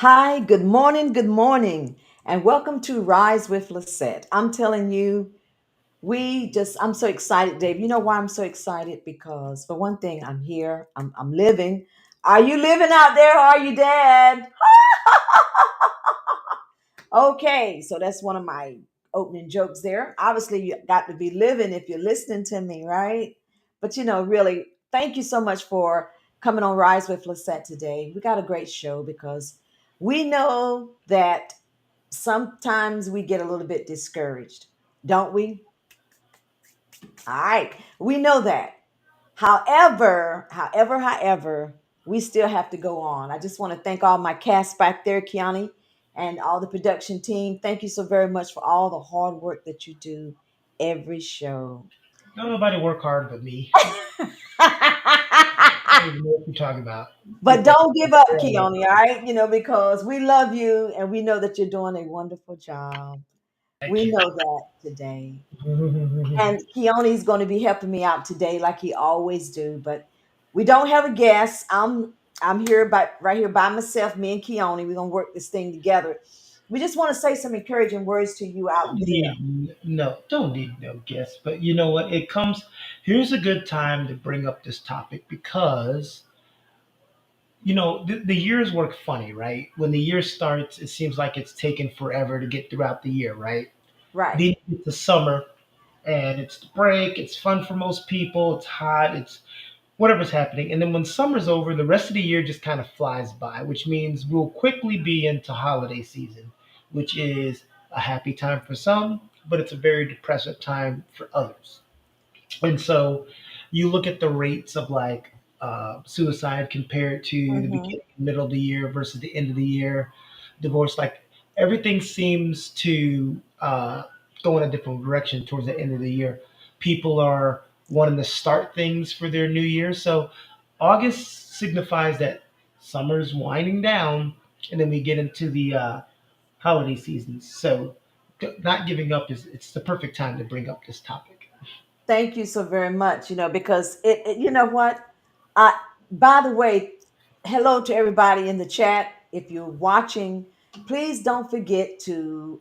Hi, good morning, and welcome to Rise with Lisette. I'm telling you, I'm so excited, Dave. You know why I'm so excited? Because for one thing, I'm here, I'm living. Are you living out there? Or are you dead? Okay, so that's one of my opening jokes there. Obviously, you got to be living if you're listening to me, right? But really, thank you so much for coming on Rise with Lisette today. We got a great show because we know that sometimes we get a little bit discouraged, don't we? All right, we know that. However, we still have to go on. I just want to thank all my cast back there, Kiani, and all the production team. Thank you so very much for all the hard work that you do every show. Don't nobody work hard but me. I don't even know what you're talking about. But Get that don't give up, out of Kiani, all right? Because we love you and we know that you're doing a wonderful job. Thank We you. know that today. And Keone's going to be helping me out today, like he always do. But we don't have a guest. I'm here by right here by myself. Me and Keone. We're gonna work this thing together. We just want to say some encouraging words to you out Don't there. need no, don't need no guess. But you know what? It comes. Here's a good time to bring up this topic because the years work funny, right? When the year starts, it seems like it's taken forever to get throughout the year, right? Right. Then it's the summer, and it's the break. It's fun for most people. It's hot. It's whatever's happening. And then when summer's over, the rest of the year just kind of flies by, which means we'll quickly be into holiday season, which is a happy time for some, but it's a very depressive time for others. And so you look at the rates of like suicide compared to the Mm-hmm. beginning, middle of the year versus the end of the year, divorce, like everything seems to go in a different direction towards the end of the year. People are wanting to start things for their new year. So August signifies that summer's winding down, and then we get into the holiday seasons. So not giving up is it's the perfect time to bring up this topic. Thank you so very much. Because you know what? Uh, by the way, hello to everybody in the chat. If you're watching, please don't forget to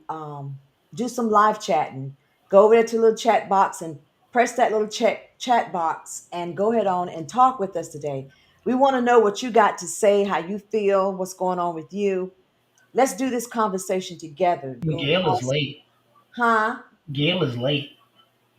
do some live chatting. Go over there to the little chat box and press that little chat box and go ahead on and talk with us today. We want to know what you got to say, how you feel, what's going on with you. Let's do this conversation together. Gail is late. Huh? Gail is late.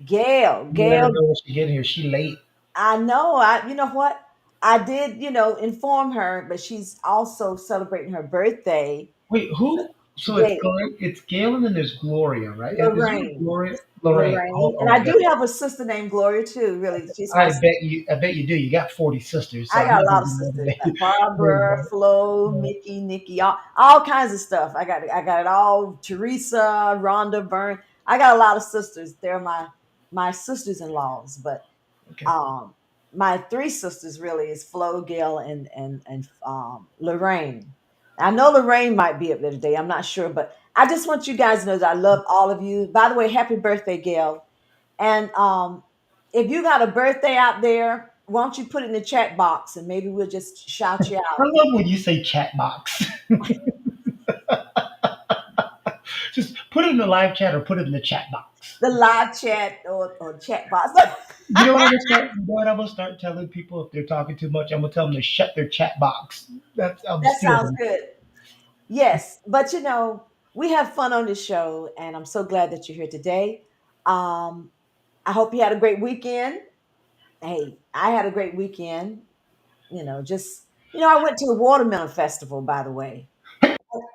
Gail, You let her Gail, know when she get here. She late. I know. You know what? I did, inform her, but she's also celebrating her birthday Wait, who? So it's today. Gloria, it's Gail, and then there's Gloria, right? Is there a Lorraine. Gloria? Lorraine. Oh, Lorraine. oh And my I God. do have a sister named Gloria too, really. She's my I bet you. I bet you do. You got 40 sisters, so I I'm got a not lot gonna of be mad sisters. at that. Barbara, Flo, Mickey, Nikki, all kinds of stuff. I got it all. Teresa, Rhonda, Byrne. I got a lot of sisters. They're my sisters-in-laws, but Okay. um my three sisters really is Flo, Gail, and Lorraine. I know Lorraine might be up there today. I'm not sure, but I just want you guys to know that I love all of you. By the way, happy birthday, Gail. And if you got a birthday out there, why don't you put it in the chat box and maybe we'll just shout you I out. love when you say chat box. Just put it in the live chat or put it in the chat box. The live chat or chat box. You know what I'm gonna start? You know what I'm gonna start telling people if they're talking too much? I'm gonna tell them to shut their chat box. That's I'm That stealing sounds them. good. Yes, but we have fun on this show, and I'm so glad that you're here today. Um, I hope you had a great weekend. Hey, I had a great weekend. I went to the watermelon festival, by the way.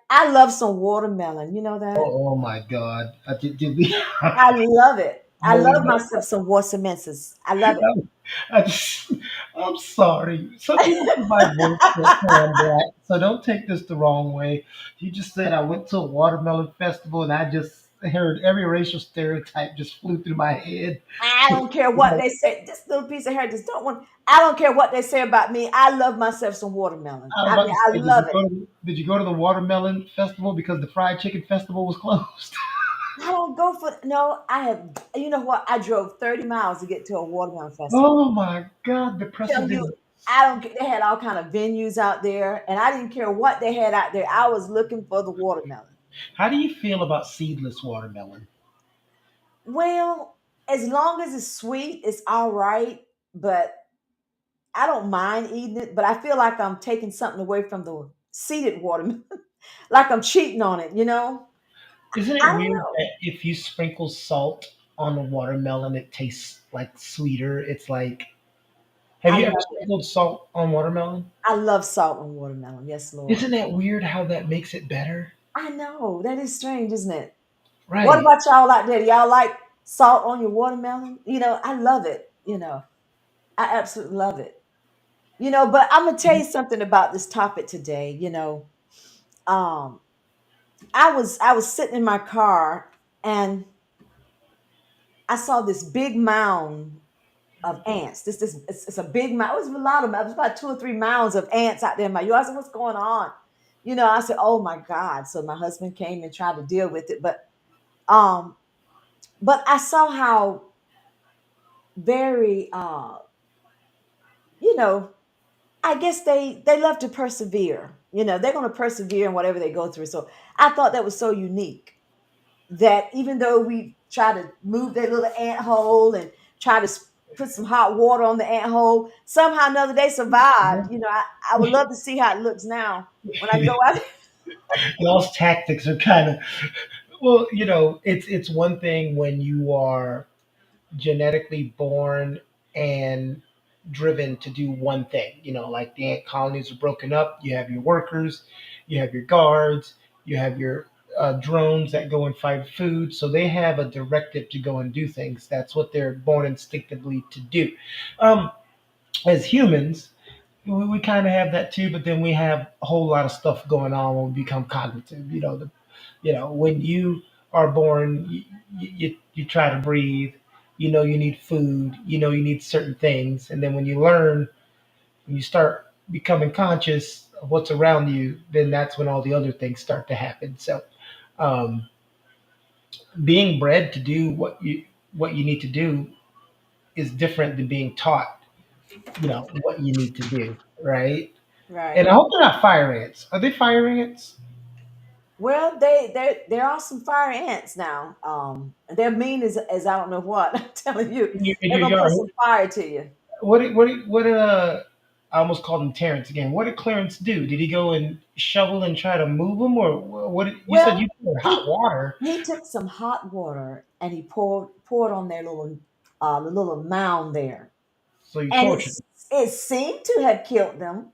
I love some watermelon. You know that? Oh, oh my God! Did we? I love it. I Oh love my! myself some watermelons. I love it. I just, I'm sorry. Some people think my voice is that, so don't take this the wrong way. You just said I went to a watermelon festival and I just heard every racial stereotype just flew through my head. I don't care what they say. This little piece of hair just don't want. I don't care what they say about me. I love myself some watermelon. I was I about mean, to I say, love it. did you go to the watermelon festival because the fried chicken festival was closed? I don't go for no. I have. You know what? I drove 30 miles to get to a watermelon festival. Oh my God, Tell depressive you, is. I don't care. They had all kind of venues out there, and I didn't care what they had out there. I was looking for the watermelon. How do you feel about seedless watermelon? Well, as long as it's sweet, it's all right. But I don't mind eating it. But I feel like I'm taking something away from the seeded watermelon, like I'm cheating on it. Isn't I it don't weird know. that if you sprinkle salt on the watermelon, it tastes like sweeter? It's like, have I you ever love it. sprinkled salt on watermelon? I love salt on watermelon. Yes, Lord. Isn't that weird how that makes it better? I know that is strange, isn't it? What Right. about y'all out there? Do y'all like salt on your watermelon? I love it. I absolutely love it. But I'm gonna tell you something about this topic today. Um, I was sitting in my car and I saw this big mound of ants. It's a big mound. It was a lot of them. It was about 2 or 3 mounds of ants out there in my yard. I said, "What's going on?" I said, "Oh my God!" So my husband came and tried to deal with it, um, but I saw how very you know I guess they love to persevere. They're going to persevere in whatever they go through. So I thought that was so unique that even though we try to move their little ant hole and try to put some hot water on the ant hole, somehow or another they survived. I would love to see how it looks now when I go out. Those tactics are kind of, well, it's one thing when you are genetically born and driven to do one thing. Like the ant colonies are broken up. You have your workers, you have your guards, you have your drones that go and find food. So they have a directive to go and do things. That's what they're born instinctively to do. Um, as humans, we kind of have that too, but then we have a whole lot of stuff going on when we become cognitive. When you are born, you try to breathe. You need food. You need certain things, and then when you learn, when you start becoming conscious of what's around you, then that's when all the other things start to happen. So, um, being bred to do what you need to do is different than being taught, what you need to do, right? And I Right. hope they're not fire ants. Are they fire ants? Well, there are some fire ants now. They're mean as I don't know what. I'm telling you, In they're your gonna put yard? some fire to you. I almost called him Terrence again. What did Clarence do? Did he go and shovel and try to move them, or what? You said Well, you poured hot he water, he took some hot water and he poured on their the little mound there, so you and tortured them. it seemed to have killed them,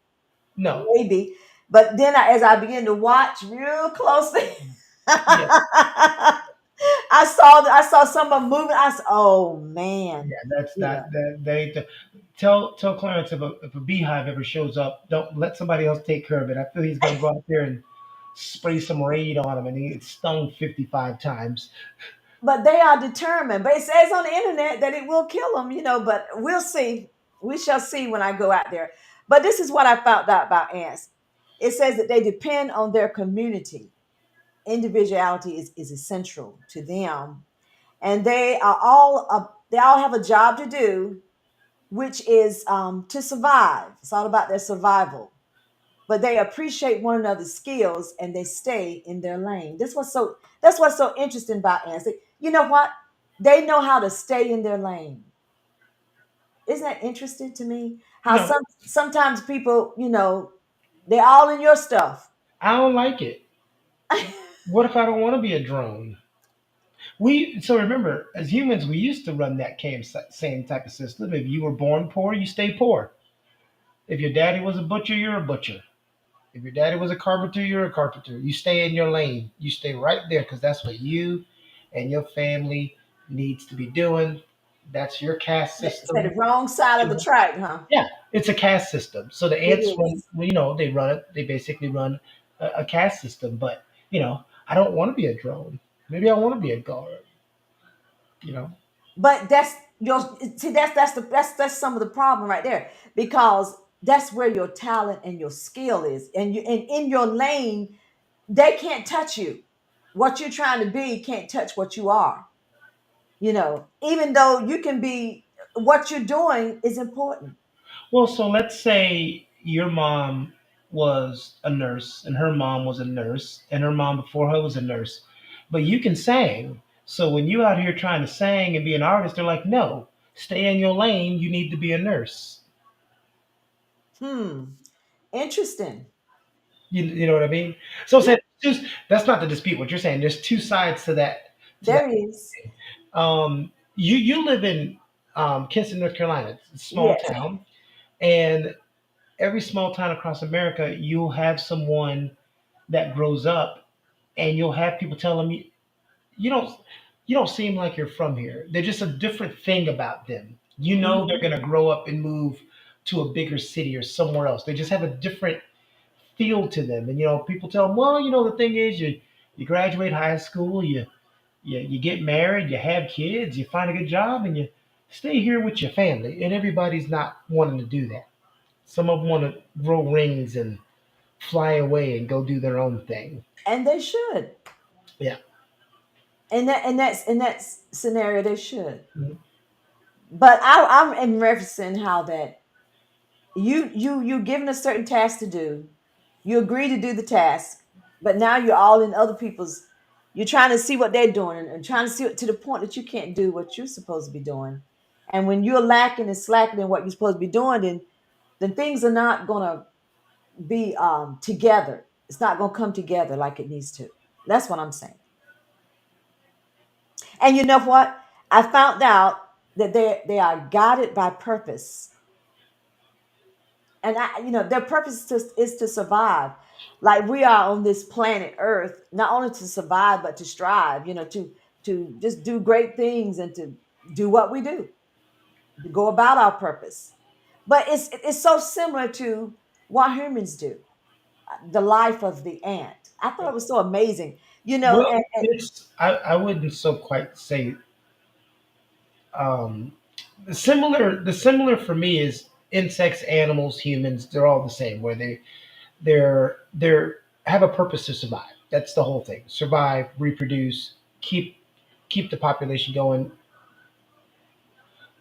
No, maybe. But then as I began to watch real closely, yeah, I saw some of them moving. I said, "Oh man," yeah. That's you know. not that. They ain't the, tell Clarence if a beehive ever shows up, don't let somebody else take care of it. I feel he's gonna go out there and spray some raid on him, and he gets stung 55 times. But they are determined. But it says on the internet that it will kill them. But we'll see. We shall see when I go out there. But this is what I found out about ants. It says that they depend on their community. Individuality is essential to them, and they all have a job to do, which is to survive. It's all about their survival. But they appreciate one another's skills and they stay in their lane. That's what's so interesting about ants. You know what? They know how to stay in their lane. Isn't that interesting to me? How No, sometimes people, they're all in your stuff. I don't like it. What if I don't want to be a drone? So remember, as humans, we used to run that same type of system. If you were born poor, you stay poor. If your daddy was a butcher, you're a butcher. If your daddy was a carpenter, you're a carpenter. You stay in your lane. You stay right there because that's what you and your family needs to be doing. That's your caste It's at the system. wrong side of You the know? track, huh? Yeah, it's a caste system. So the It ants run. is. Well, they run it. They basically run a caste system. But I don't want to be a drone. Maybe I want to be a guard. You know. But that's your see that's some of the problem right there, because that's where your talent and your skill is, and in your lane they can't touch you. What you're trying to be can't touch what you are. Even though you can be, what you're doing is important. Well, so let's say your mom was a nurse and her mom was a nurse and her mom before her was a nurse, but you can sing. So when you out here trying to sing and be an artist, they're like, no, stay in your lane. You need to be a nurse. Hmm. Interesting. You know what I mean? So Yeah, say, that's not to dispute what you're saying. There's two sides to that. To that. there is. You live in Kinston, North Carolina. It's a small Yes. town, and every small town across America, you'll have someone that grows up, and you'll have people tell them you don't you don't seem like you're from here. They're just a different thing about them. You know they're Hmm. gonna grow up and move to a bigger city or somewhere else. They just have a different feel to them. And people tell them, well, the thing is, you graduate high school, you get married, you have kids, you find a good job, and you stay here with your family. And everybody's not wanting to do that. Some of them want to grow rings and fly away and go do their own thing. And they should. Yeah. In that scenario, they should. Mhm. But I'm in referencing how that you're given a certain task to do. You agree to do the task, but now you're all in other people's. You're trying to see what they're doing and trying to see it to the point that you can't do what you're supposed to be doing. And when you're lacking and slacking in what you're supposed to be doing, then things are not gonna be together. It's not gonna come together like it needs to. That's what I'm saying. And you know what? I found out that they are guided by purpose, and their purpose is to survive. Like we are on this planet Earth, not only to survive but to strive. To just do great things and to do what we do, to go about our purpose. But it's so similar to what humans do. The life of the ant. I thought it was so amazing. Well, And it's I wouldn't so quite say um, the similar for me is insects, animals, humans. They're all the same. Where they're have a purpose to survive. That's the whole thing. Survive, reproduce, keep the population going.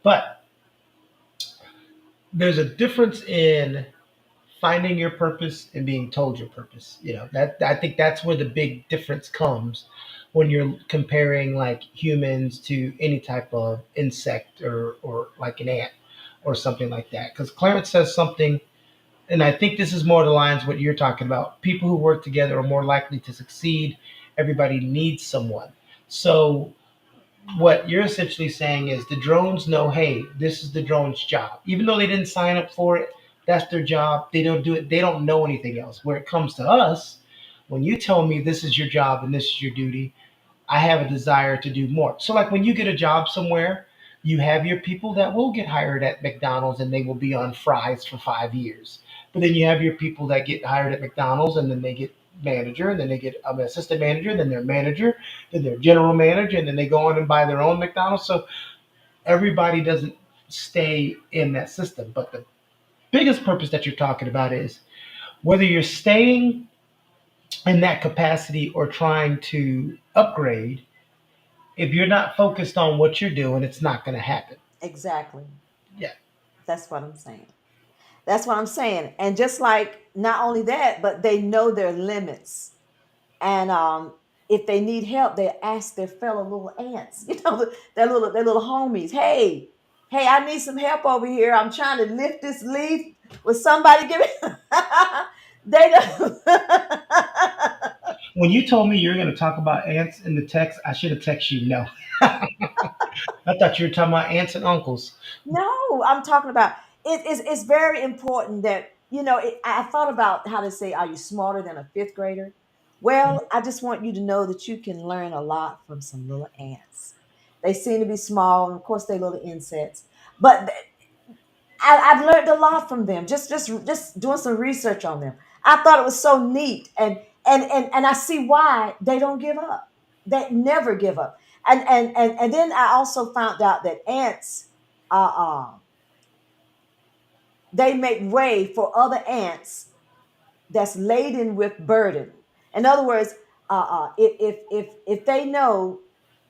But there's a difference in finding your purpose and being told your purpose. That I think that's where the big difference comes when you're comparing like humans to any type of insect or like an ant or something like that. Because Clarence says something, and I think this is more the lines what you're talking about. People who work together are more likely to succeed. Everybody needs someone. So what you're essentially saying is the drones know, hey, this is the drone's job. Even though they didn't sign up for it, that's their job. They don't do it. They don't know anything else. Where it comes to us, when you tell me this is your job and this is your duty, I have a desire to do more. So, like when you get a job somewhere, you have your people that will get hired at McDonald's and they will be on fries for 5 years. But then you have your people that get hired at McDonald's and then they get manager, and then they get assistant manager, then they're manager, then they're general manager, and then they go on and buy their own McDonald's. So everybody doesn't stay in that system. But the biggest purpose that you're talking about is whether you're staying in that capacity or trying to upgrade. If you're not focused on what you're doing, it's not going to happen. exactly, Yeah. that's what I'm saying. That's what I'm saying. And just like not only that, but they know their limits. And if they need help, they ask their fellow little ants, their little homies. Hey, I need some help over here. I'm trying to lift this leaf. Will somebody give me? They don't. When you told me you were going to talk about ants in the text, I should have texted you no. I thought you were talking about aunts and uncles. No, I'm talking about it's very important that I thought about how to say, "Are you smarter than a fifth grader?" Well, I just want you to know that you can learn a lot from some little ants. They seem to be small, and of course, they're little insects. But I've learned a lot from them. Just doing some research on them. I thought it was so neat, and I see why they don't give up. They never give up. And then I also found out that ants they make way for other ants that's laden with burden. In other words, if they know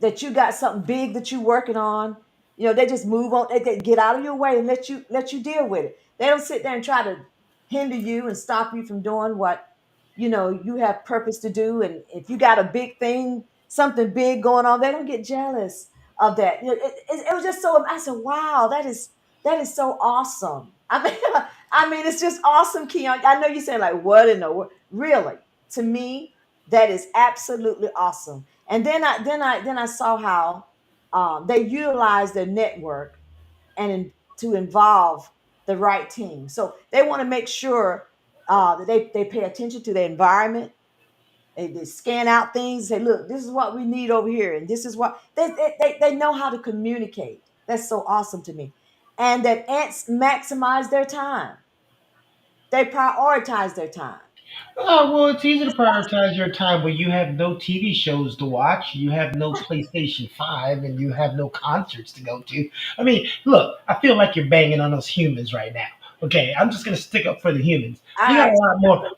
that you got something big that you're working on, They just move on. They get out of your way and let you deal with it. They don't sit there and try to hinder you and stop you from doing what you have purpose to do. And if you got a big thing, something big going on, they don't get jealous of that. It was just so. I said, "Wow, that is so awesome." I mean, I mean, it's just awesome, Keon. I know you saying like, "What in the world?" Really, to me, that is absolutely awesome. And then I saw how they utilize their network to involve the right team. So they want to make sure that they pay attention to the environment. They scan out things. Say, look, this is what we need over here, and this is what they know how to communicate. That's so awesome to me. And that ants maximize their time. They prioritize their time. Well, it's easy to prioritize your time when you have no TV shows to watch, you have no PlayStation 5, and you have no concerts to go to. I mean, look, I feel like you're banging on us humans right now. Okay, I'm just gonna stick up for the humans. All right.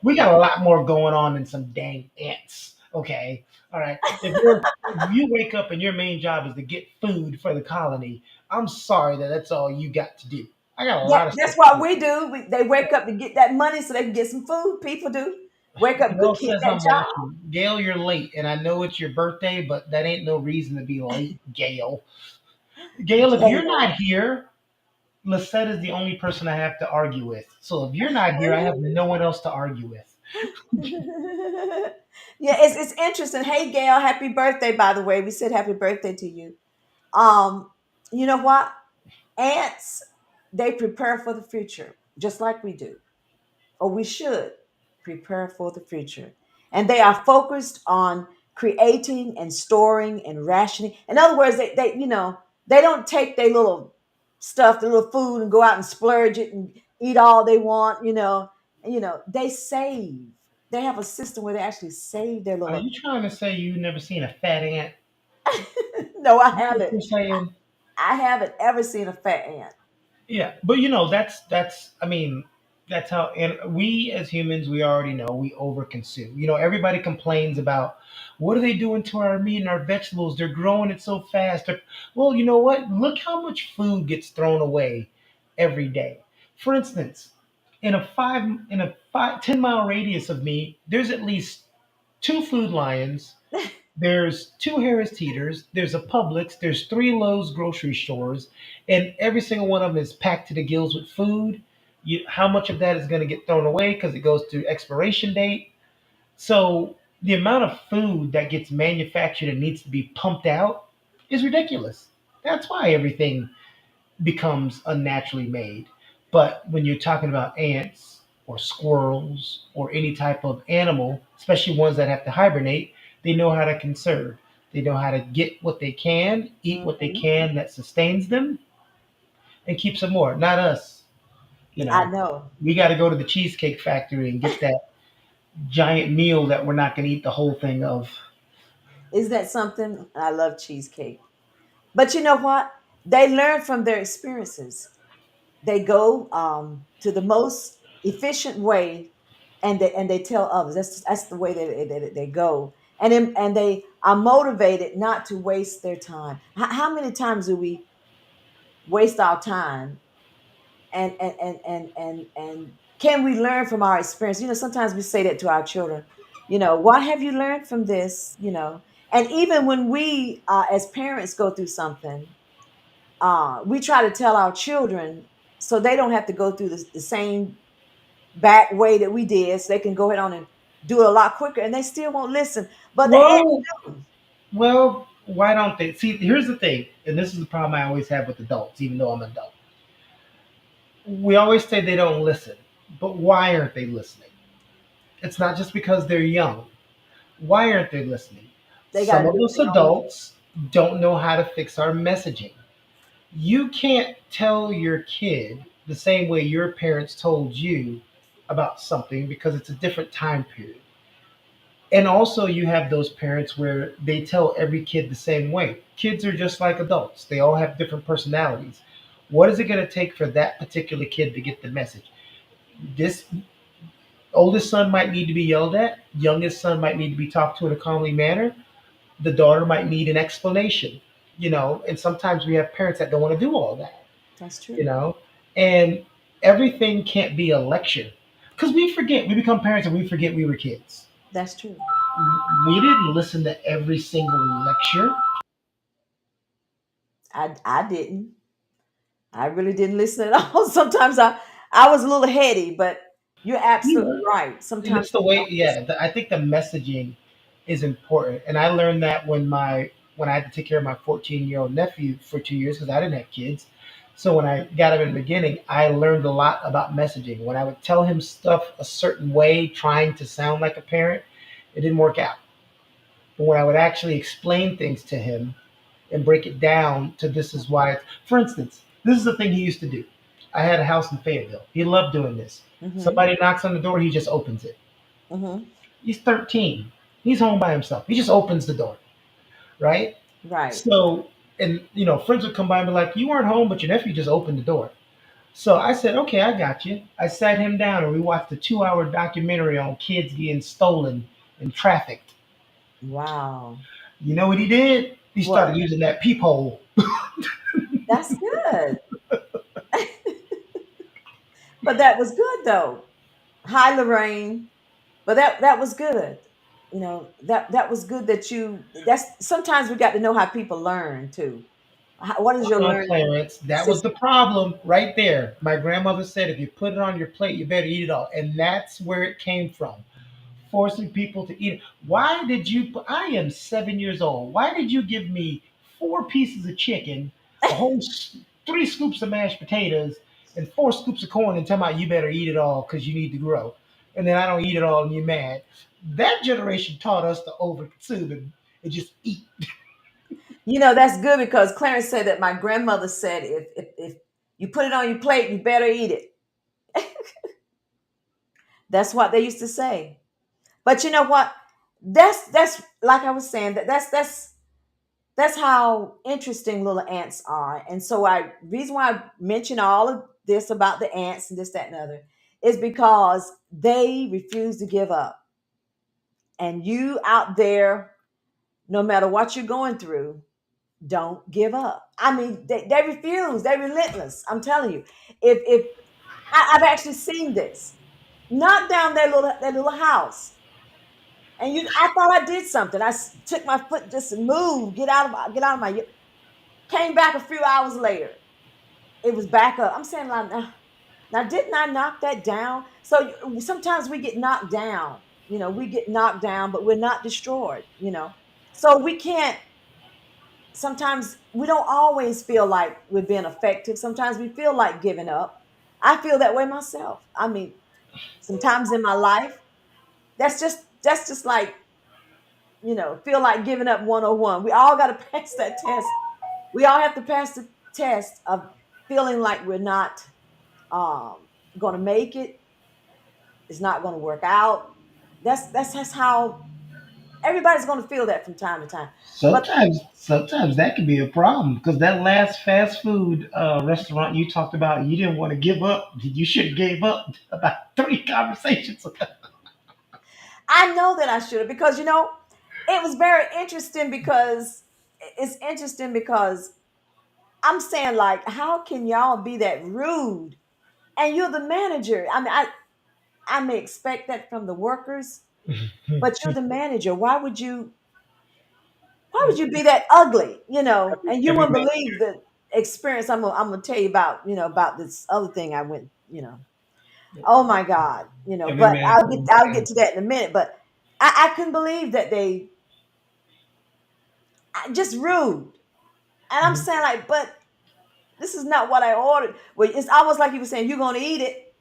We got a lot more going on than some dang ants. Okay, all right. If you wake up and your main job is to get food for the colony, I'm sorry that that's all you got to do. I got a lot of stuff That's to what do. we do. They wake up to get that money so they can get some food. People do wake up, Gail hit says that I'm job. watching. Gail, you're late, and I know it's your birthday, but that ain't no reason to be late, Gail. Gail, if you're not here, Lisette is the only person I have to argue with. So if you're not here, I have no one else to argue with. Yeah, it's interesting. Hey, Gail, happy birthday! By the way, we said happy birthday to you. Um, you know what? Ants, they prepare for the future, just like we do, or we should prepare for the future. And they are focused on creating and storing and rationing. In other words, they don't take their little stuff, their little food, and go out and splurge it and eat all they want. They save. They have a system where they actually save their Are little. you trying to say you never seen a fat ant? No, I Is that what haven't. you're saying? I haven't ever seen a fat ant. Yeah, but that's I mean that's how, and we as humans, we already know we overconsume. Everybody complains about what are they doing to our meat and our vegetables? They're growing it so fast. Well, you know what? Look how much food gets thrown away every day. For instance, in a 10-mile radius of me, there's at least two Food Lions, there's two Harris Teeters, there's a Publix, there's three Lowe's grocery stores, and every single one of them is packed to the gills with food. How much of that is going to get thrown away because it goes through expiration date? So the amount of food that gets manufactured and needs to be pumped out is ridiculous. That's why everything becomes unnaturally made. But when you're talking about ants or squirrels or any type of animal, especially ones that have to hibernate, they know how to conserve. They know how to get what they can, eat what they Mhm. can that sustains them and keeps them more. Not us. You I know, know. we got to go to the Cheesecake Factory and get that giant meal that we're not going to eat the whole thing of. Isn't that something? I love cheesecake. But you know what? They learn from their experiences. They go to the most efficient way, and they tell others. That's the way they go, and they are motivated not to waste their time. How many times do we waste our time? And can we learn from our experience? Sometimes we say that to our children. What have you learned from this? And even when we, as parents, go through something, we try to tell our children so they don't have to go through the same back way that we did, so they can go ahead on and do it a lot quicker, and they still won't listen. But the ants Well, do. why don't they? See, here's the thing, and this is the problem I always have with adults, even though I'm an adult. We always say they don't listen, but why aren't they listening? It's not just because they're young. Why aren't they listening? They got Some to of do it us their own way. adults don't know how to fix our messaging. You can't tell your kid the same way your parents told you about something because it's a different time period. And also, you have those parents where they tell every kid the same way. Kids are just like adults, they all have different personalities. What is it going to take for that particular kid to get the message? This oldest son might need to be yelled at, youngest son might need to be talked to in a calming manner, the daughter might need an explanation. and sometimes we have parents that don't want to do all that, That's you true. know, and everything can't be a lecture because we forget, we become parents and we forget we were kids. That's true. We didn't listen to every single lecture. I didn't. I really didn't listen at all. Sometimes I was a little heady, but you're You absolutely were. right. And it's Sometimes the we way, don't yeah. listen. I think the messaging is important, and I learned that when I had to take care of my 14-year-old nephew for 2 years because I didn't have kids. So when I got him in the beginning, I learned a lot about messaging. When I would tell him stuff a certain way, trying to sound like a parent, it didn't work out. But when I would actually explain things to him and break it down to this is why, for instance, this is the thing he used to do. I had a house in Fayetteville. He loved doing this. Mm-hmm. Somebody knocks on the door, he just opens it. Mm-hmm. He's 13. He's home by himself. He just opens the door, right? Right. So, and friends would come by and be like, "You weren't home, but your nephew just opened the door." So I said, "Okay, I got you." I sat him down and we watched a 2-hour documentary on kids being stolen and trafficked. Wow. You know what he did? He started What? using that peephole. That's good. But that was good though. Hi, Lorraine. But that was good. That was good that you. That's sometimes we got to know how people learn too. What is your learning Clarence, that was the system? problem right there. My grandmother said, if you put it on your plate, you better eat it all. And that's where it came from. Forcing people to eat it. Why did you? I am 7 years old. Why did you give me 4 pieces of chicken, a whole 3 scoops of mashed potatoes, and 4 scoops of corn, and tell me you better eat it all because you need to grow? And then I don't eat it all, and you're mad. That generation taught us to overconsume and just eat. That's good because Clarence said that my grandmother said if you put it on your plate, you better eat it. That's what they used to say. But you know what? That's like I was saying that's how interesting little ants are. And so I reason why I mention all of this about the ants and this, that, and other is because they refuse to give up. And you out there, no matter what you're going through, don't give up. I mean, they refuse. They're relentless. I'm telling you. If I've actually seen this, knock down their little house, and I thought I did something. Took my foot, just moved, get out of my. Came back a few hours later. It was back up. I'm saying like, now didn't I knock that down? So sometimes we get knocked down. We get knocked down, but we're not destroyed. So we can't. Sometimes we don't always feel like we're being effective. Sometimes we feel like giving up. I feel that way myself. I mean, sometimes in my life, that's just like feel like giving up 101. We all got to pass that test. We all have to pass the test of feeling like we're not going to make it. It's not going to work out. That's how everybody's going to feel that from time to time. But Sometimes that can be a problem because that last fast food restaurant you talked about, you didn't want to give up. You should have gave up about 3 conversations ago. I know that I should have because it was very interesting because it's interesting because I'm saying like, how can y'all be that rude? And you're the manager. I mean, I may expect that from the workers, but you're the manager. Why would you be that ugly? And you Every wouldn't man, believe the experience I'm gonna tell you about this other thing I went. Oh my God. every But man I'll for get his I'll get own. to that in a minute. But I couldn't believe that they just rude. And I'm Mhm. saying like, but this is not what I ordered. Well, it's almost like he was saying, you're gonna eat it,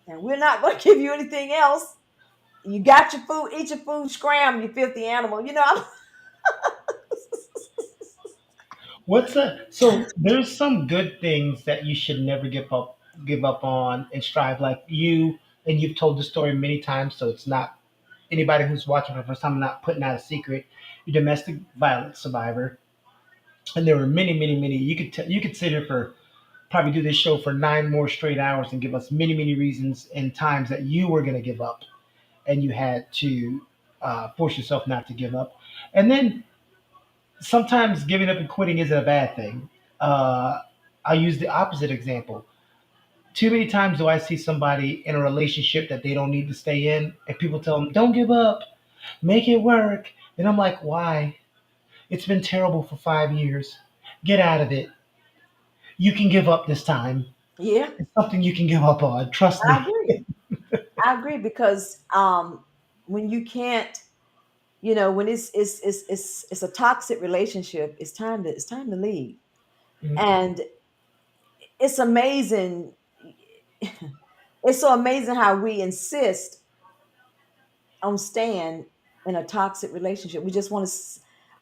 and we're not gonna give you anything else. You got your food, eat your food, scram, you filthy animal. What's that? So there's some good things that you should never give up on and strive like you. And you've told the story many times, so it's not anybody who's watching for the first time. I'm not putting out a secret. You're a domestic violence survivor, and there were many, many, many. You could sit here for probably do this show for 9 more straight hours and give us many, many reasons and times that you were going to give up and you had to force yourself not to give up. And then sometimes giving up and quitting isn't a bad thing. Uh, I'll use the opposite example. Too many times do I see somebody in a relationship that they don't need to stay in, and people tell them, "Don't give up, make it work," and I'm like, "Why? It's been terrible for 5 years. Get out of it. You can give up this time. Yeah, It's something you can give up on. Trust I me." agree. I agree because when you can't, when it's a toxic relationship, it's time to leave. Mhm. And it's amazing. It's so amazing how we insist on staying in a toxic relationship. We just want to.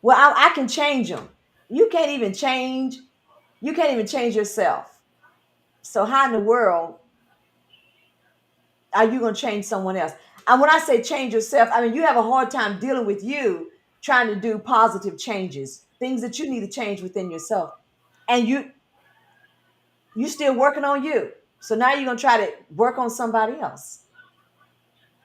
Well, I can change them. You can't even change. You can't even change yourself. So how in the world are you going to change someone else? And when I say change yourself, I mean you have a hard time dealing with you trying to do positive changes, things that you need to change within yourself, and you still working on you. So now you're going to try to work on somebody else.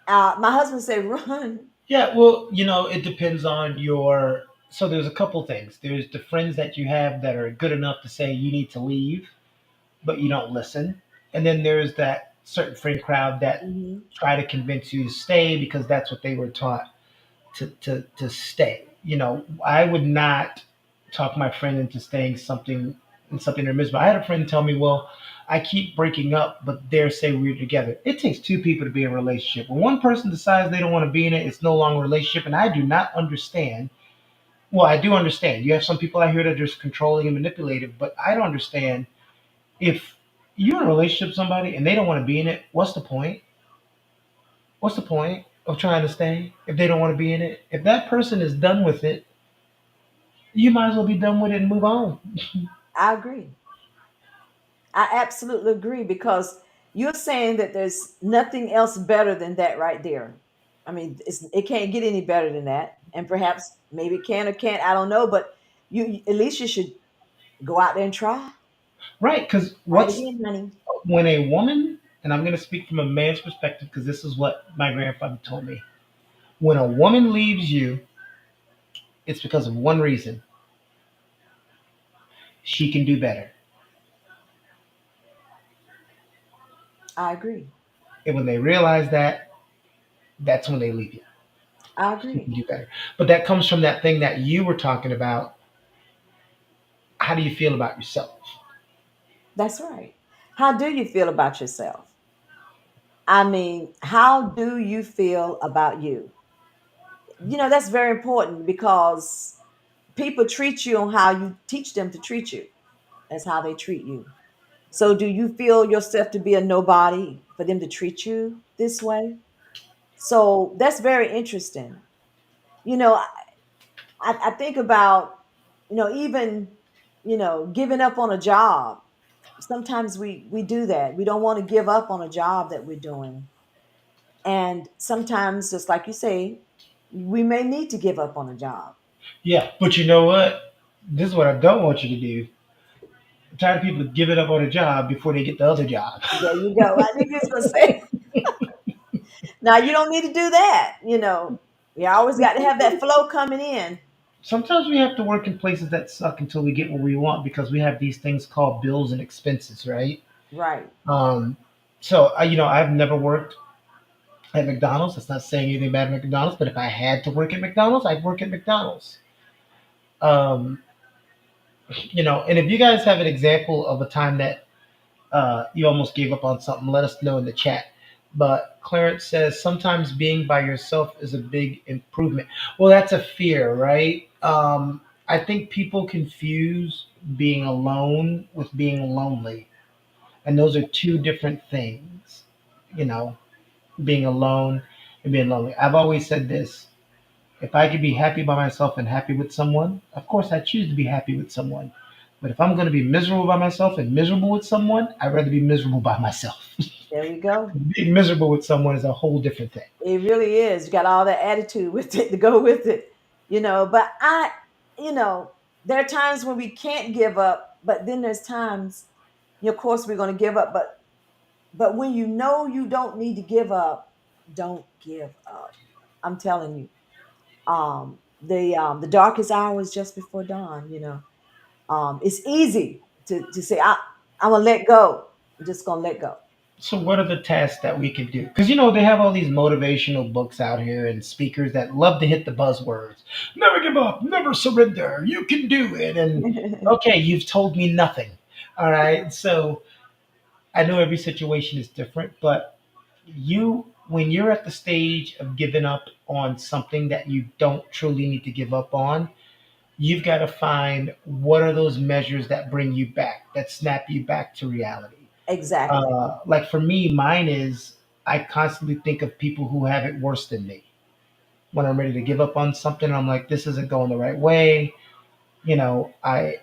My husband said, "Run." Yeah, well, it depends on your. So there's a couple things. There's the friends that you have that are good enough to say you need to leave, but you don't listen. And then there's that certain friend crowd that Hmm. try to convince you to stay because that's what they were taught to stay. I would not talk my friend into staying something in something they're miserable. I had a friend tell me, "Well, I keep breaking up, but dare say we're together." It takes two people to be in a relationship. When one person decides they don't want to be in it, it's no longer a relationship. And I do not understand. Well, I do understand. You have some people out here that are just controlling and manipulative, but I don't understand if you're in a relationship with somebody and they don't want to be in it. What's the point? What's the point of trying to stay if they don't want to be in it? If that person is done with it, you might as well be done with it and move on. I agree. I absolutely agree because you're saying that there's nothing else better than that right there. I mean, it can't get any better than that. And perhaps maybe it can or can't. I don't know. But you at least you should go out there and try. Right? Because Try it what's again, honey. when a woman, and I'm going to speak from a man's perspective because this is what my grandfather told me. When a woman leaves you, it's because of one reason: she can do better. I agree. And when they realize that, that's when they leave you. I She can agree. do better. But that comes from that thing that you were talking about. How do you feel about yourself? That's right. How do you feel about yourself? I mean, how do you feel about you? That's very important because people treat you on how you teach them to treat you. That's how they treat you. So, do you feel yourself to be a nobody for them to treat you this way? So, that's very interesting. You know, I think about, even, giving up on a job. Sometimes we do that. We don't want to give up on a job that we're doing. And sometimes, just like you say, we may need to give up on a job. Yeah, but you know what? This is what I don't want you to do. I'm tired of people giving up on a job before they get the other job. There you go. I think it's going to say, now you don't need to do that. You always got to have that flow coming in. Sometimes we have to work in places that suck until we get what we want because we have these things called bills and expenses, right? Right. Um, so, I've never worked at McDonald's. That's not saying anything bad at McDonald's, but if I had to work at McDonald's, I'd work at McDonald's. Um, and if you guys have an example of a time that you almost gave up on something, let us know in the chat. But Clarence says sometimes being by yourself is a big improvement. Well, that's a fear, right? I think people confuse being alone with being lonely, and those are two different things. You know, being alone and being lonely. I've always said this: if I could be happy by myself and happy with someone, of course I choose to be happy with someone. But if I'm going to be miserable by myself and miserable with someone, I'd rather be miserable by myself. There we go. Being miserable with someone is a whole different thing. It really is. You got all that attitude with it to go with it. But you know, there are times when we can't give up, but then there's times, of course, we're going to give up. But when you know you don't need to give up, don't give up. I'm telling you. The darkest hour is just before dawn. It's easy to say I'm gonna let go. I'm just gonna let go. So, what are the tasks that we can do? Because they have all these motivational books out here and speakers that love to hit the buzzwords. Never give up, never surrender. You can do it. And okay, you've told me nothing. All right. So I know every situation is different, but when you're at the stage of giving up on something that you don't truly need to give up on, you've got to find what are those measures that bring you back, that snap you back to reality. Exactly. Like for me, mine is I constantly think of people who have it worse than me. When I'm ready to give up on something, I'm like, this isn't going the right way. I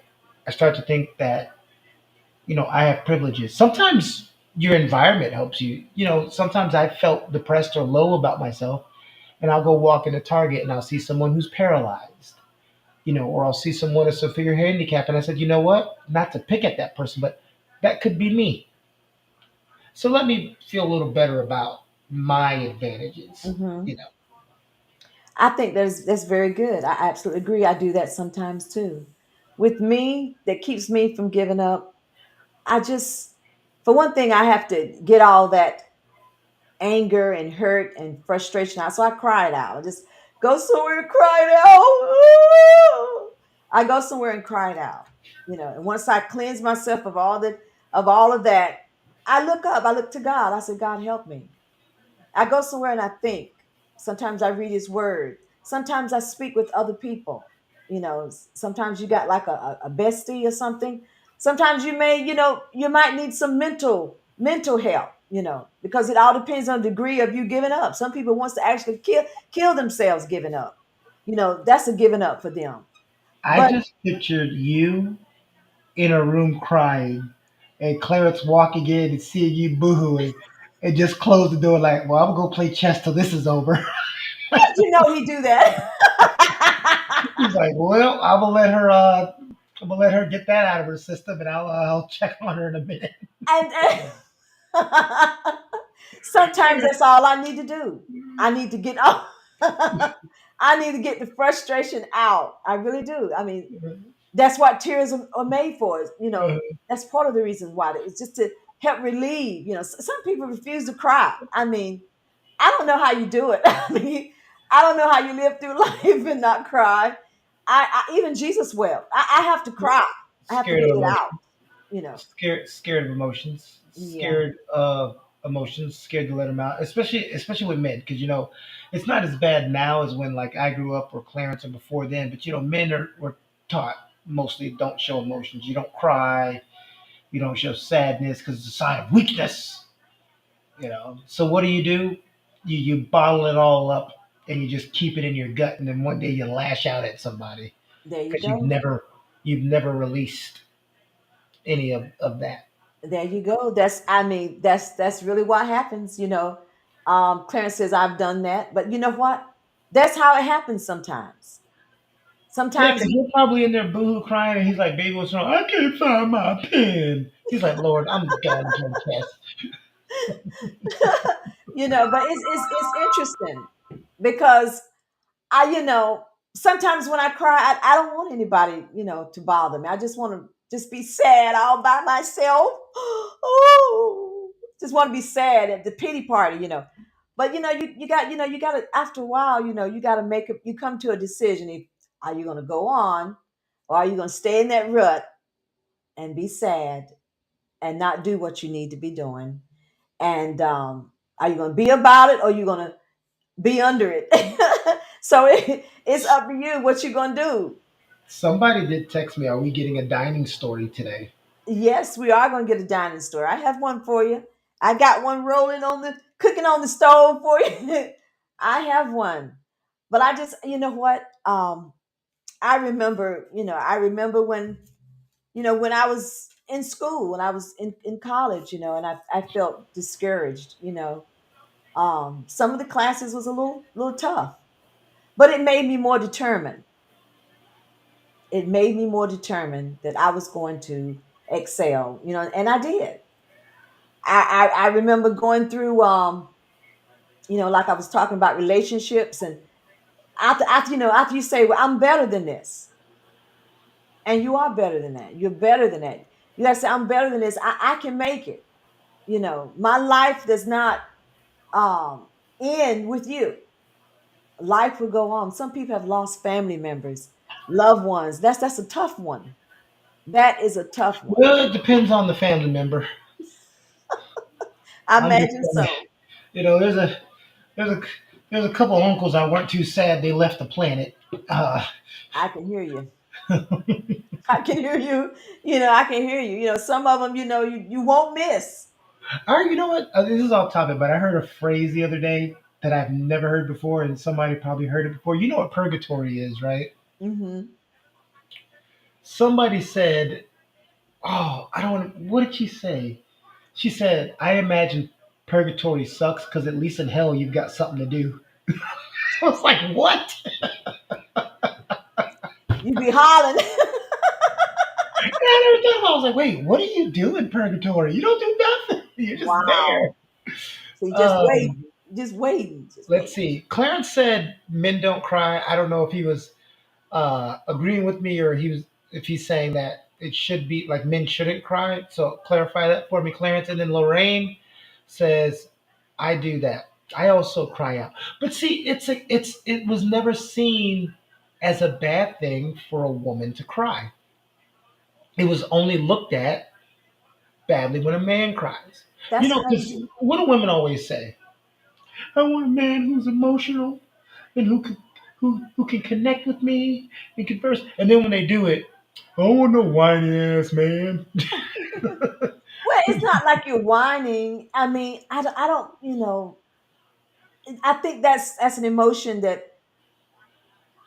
start to think that I have privileges. Sometimes your environment helps you. Sometimes I felt depressed or low about myself, and I'll go walk in a Target and I'll see someone who's paralyzed. Or I'll see someone with a severe handicap, and I said, you know what? Not to pick at that person, but that could be me. So let me feel a little better about my advantages. Hmm. You know, I think that's very good. I absolutely agree. I do that sometimes too. With me, that keeps me from giving up. I just, for one thing, I have to get all that anger and hurt and frustration out. So I cried out. I just go somewhere and cry out. I go somewhere and cried out. And once I cleanse myself of all of that, I look up. I look to God. I say, God, help me. I go somewhere and I think. Sometimes I read His Word. Sometimes I speak with other people. Sometimes you got like a bestie or something. Sometimes you might need some mental help. Because it all depends on the degree of you giving up. Some people wants to actually kill themselves giving up. That's a giving up for them. I But just pictured you in a room crying, and Clarence walking in and seeing you boohooing, and just close the door like, "Well, I'm gonna go play chess till this is over." he do that. He's like, "Well, I'm gonna let her get that out of her system, and I'll check on her in a minute." and sometimes that's all I need to do. I need to get off. I need to get the frustration out. I really do. I mean, that's what tears are made for. That's part of the reason why. It's just to help relieve. Some people refuse to cry. I mean, I don't know how you do it. I mean, I don't know how you live through life and not cry. Even Jesus wept. I have to cry. I have to Scared get of it emotions. out. You know. Scared of emotions. Yeah. Scared of emotions. Scared to let them out. Especially with men, because it's not as bad now as when like I grew up or Clarence or before then. But men were taught mostly don't show emotions. You don't cry. You don't show sadness because it's a sign of weakness. So what do? You bottle it all up and you just keep it in your gut, and then one day you lash out at somebody There you because go. you've never released any of that. There you go. That's really what happens. Clarence says I've done that, but you know what? That's how it happens sometimes. Yeah, Sometimes because you're probably in there boohoo crying, and he's like, "Baby, what's wrong? I can't find my pen." He's like, "Lord, I'm gone playing chess." but it's interesting because sometimes when I cry, I don't want anybody, to bother me. I just want to just be sad all by myself. Oh, just want to be sad at the pity party. But you got to after a while, you got to you come to a decision. If Are you going to go on, or are you going to stay in that rut and be sad and not do what you need to be doing? And are you going to be about it, or are you going to be under it? So it's up to you what you're going to do. Somebody did text me, "Are we getting a dining story today?" Yes, we are going to get a dining store. I have one for you. I got one cooking on the stove for you. I have one. But I just, you know what? I remember when I was in school, when I was in college, and I felt discouraged. Some of the classes was a little tough, but it made me more determined. It made me more determined that I was going to excel, and I did. I remember going through, like I was talking about relationships, and After you say, well, I'm better than this, and you are better than that. You're better than that. You got to say, I'm better than this. I can make it. My life does not um, end with you. Life will go on. Some people have lost family members, loved ones. That's a tough one. That is a tough one. Well, it depends on the family member. I I'm just imagine saying, so. you know, there's a there's a couple of uncles I weren't too sad they left the planet. Uh, I can hear you. I can hear you. I can hear you. Some of them, you won't miss. or you know what? This is off topic, but I heard a phrase the other day that I've never heard before, and somebody probably heard it before. You know what purgatory is, right? Hmm. Somebody said, "Oh, I don't want." What did she say? She said, "I imagine purgatory sucks because at least in hell you've got something to do." I was like, "What?" You be hollering. And every time I was like, "Wait, what do you do in purgatory? You don't do nothing. You're just there." Wow. See, just Um, waiting, just waiting, just let's waiting. see. Clarence said men don't cry. I don't know if he was agreeing with me or he was if he's saying that it should be like men shouldn't cry. So clarify that for me, Clarence. And then Lorraine says, "I do that. I also cry out." But see, it was never seen as a bad thing for a woman to cry. It was only looked at badly when a man cries. You That's know, because crazy. what do women always say? I want a man who's emotional and who can connect with me and converse. And then when they do it, I don't want no whiny ass man. Well, it's not like you're whining. I mean, I don't. I think that's an emotion that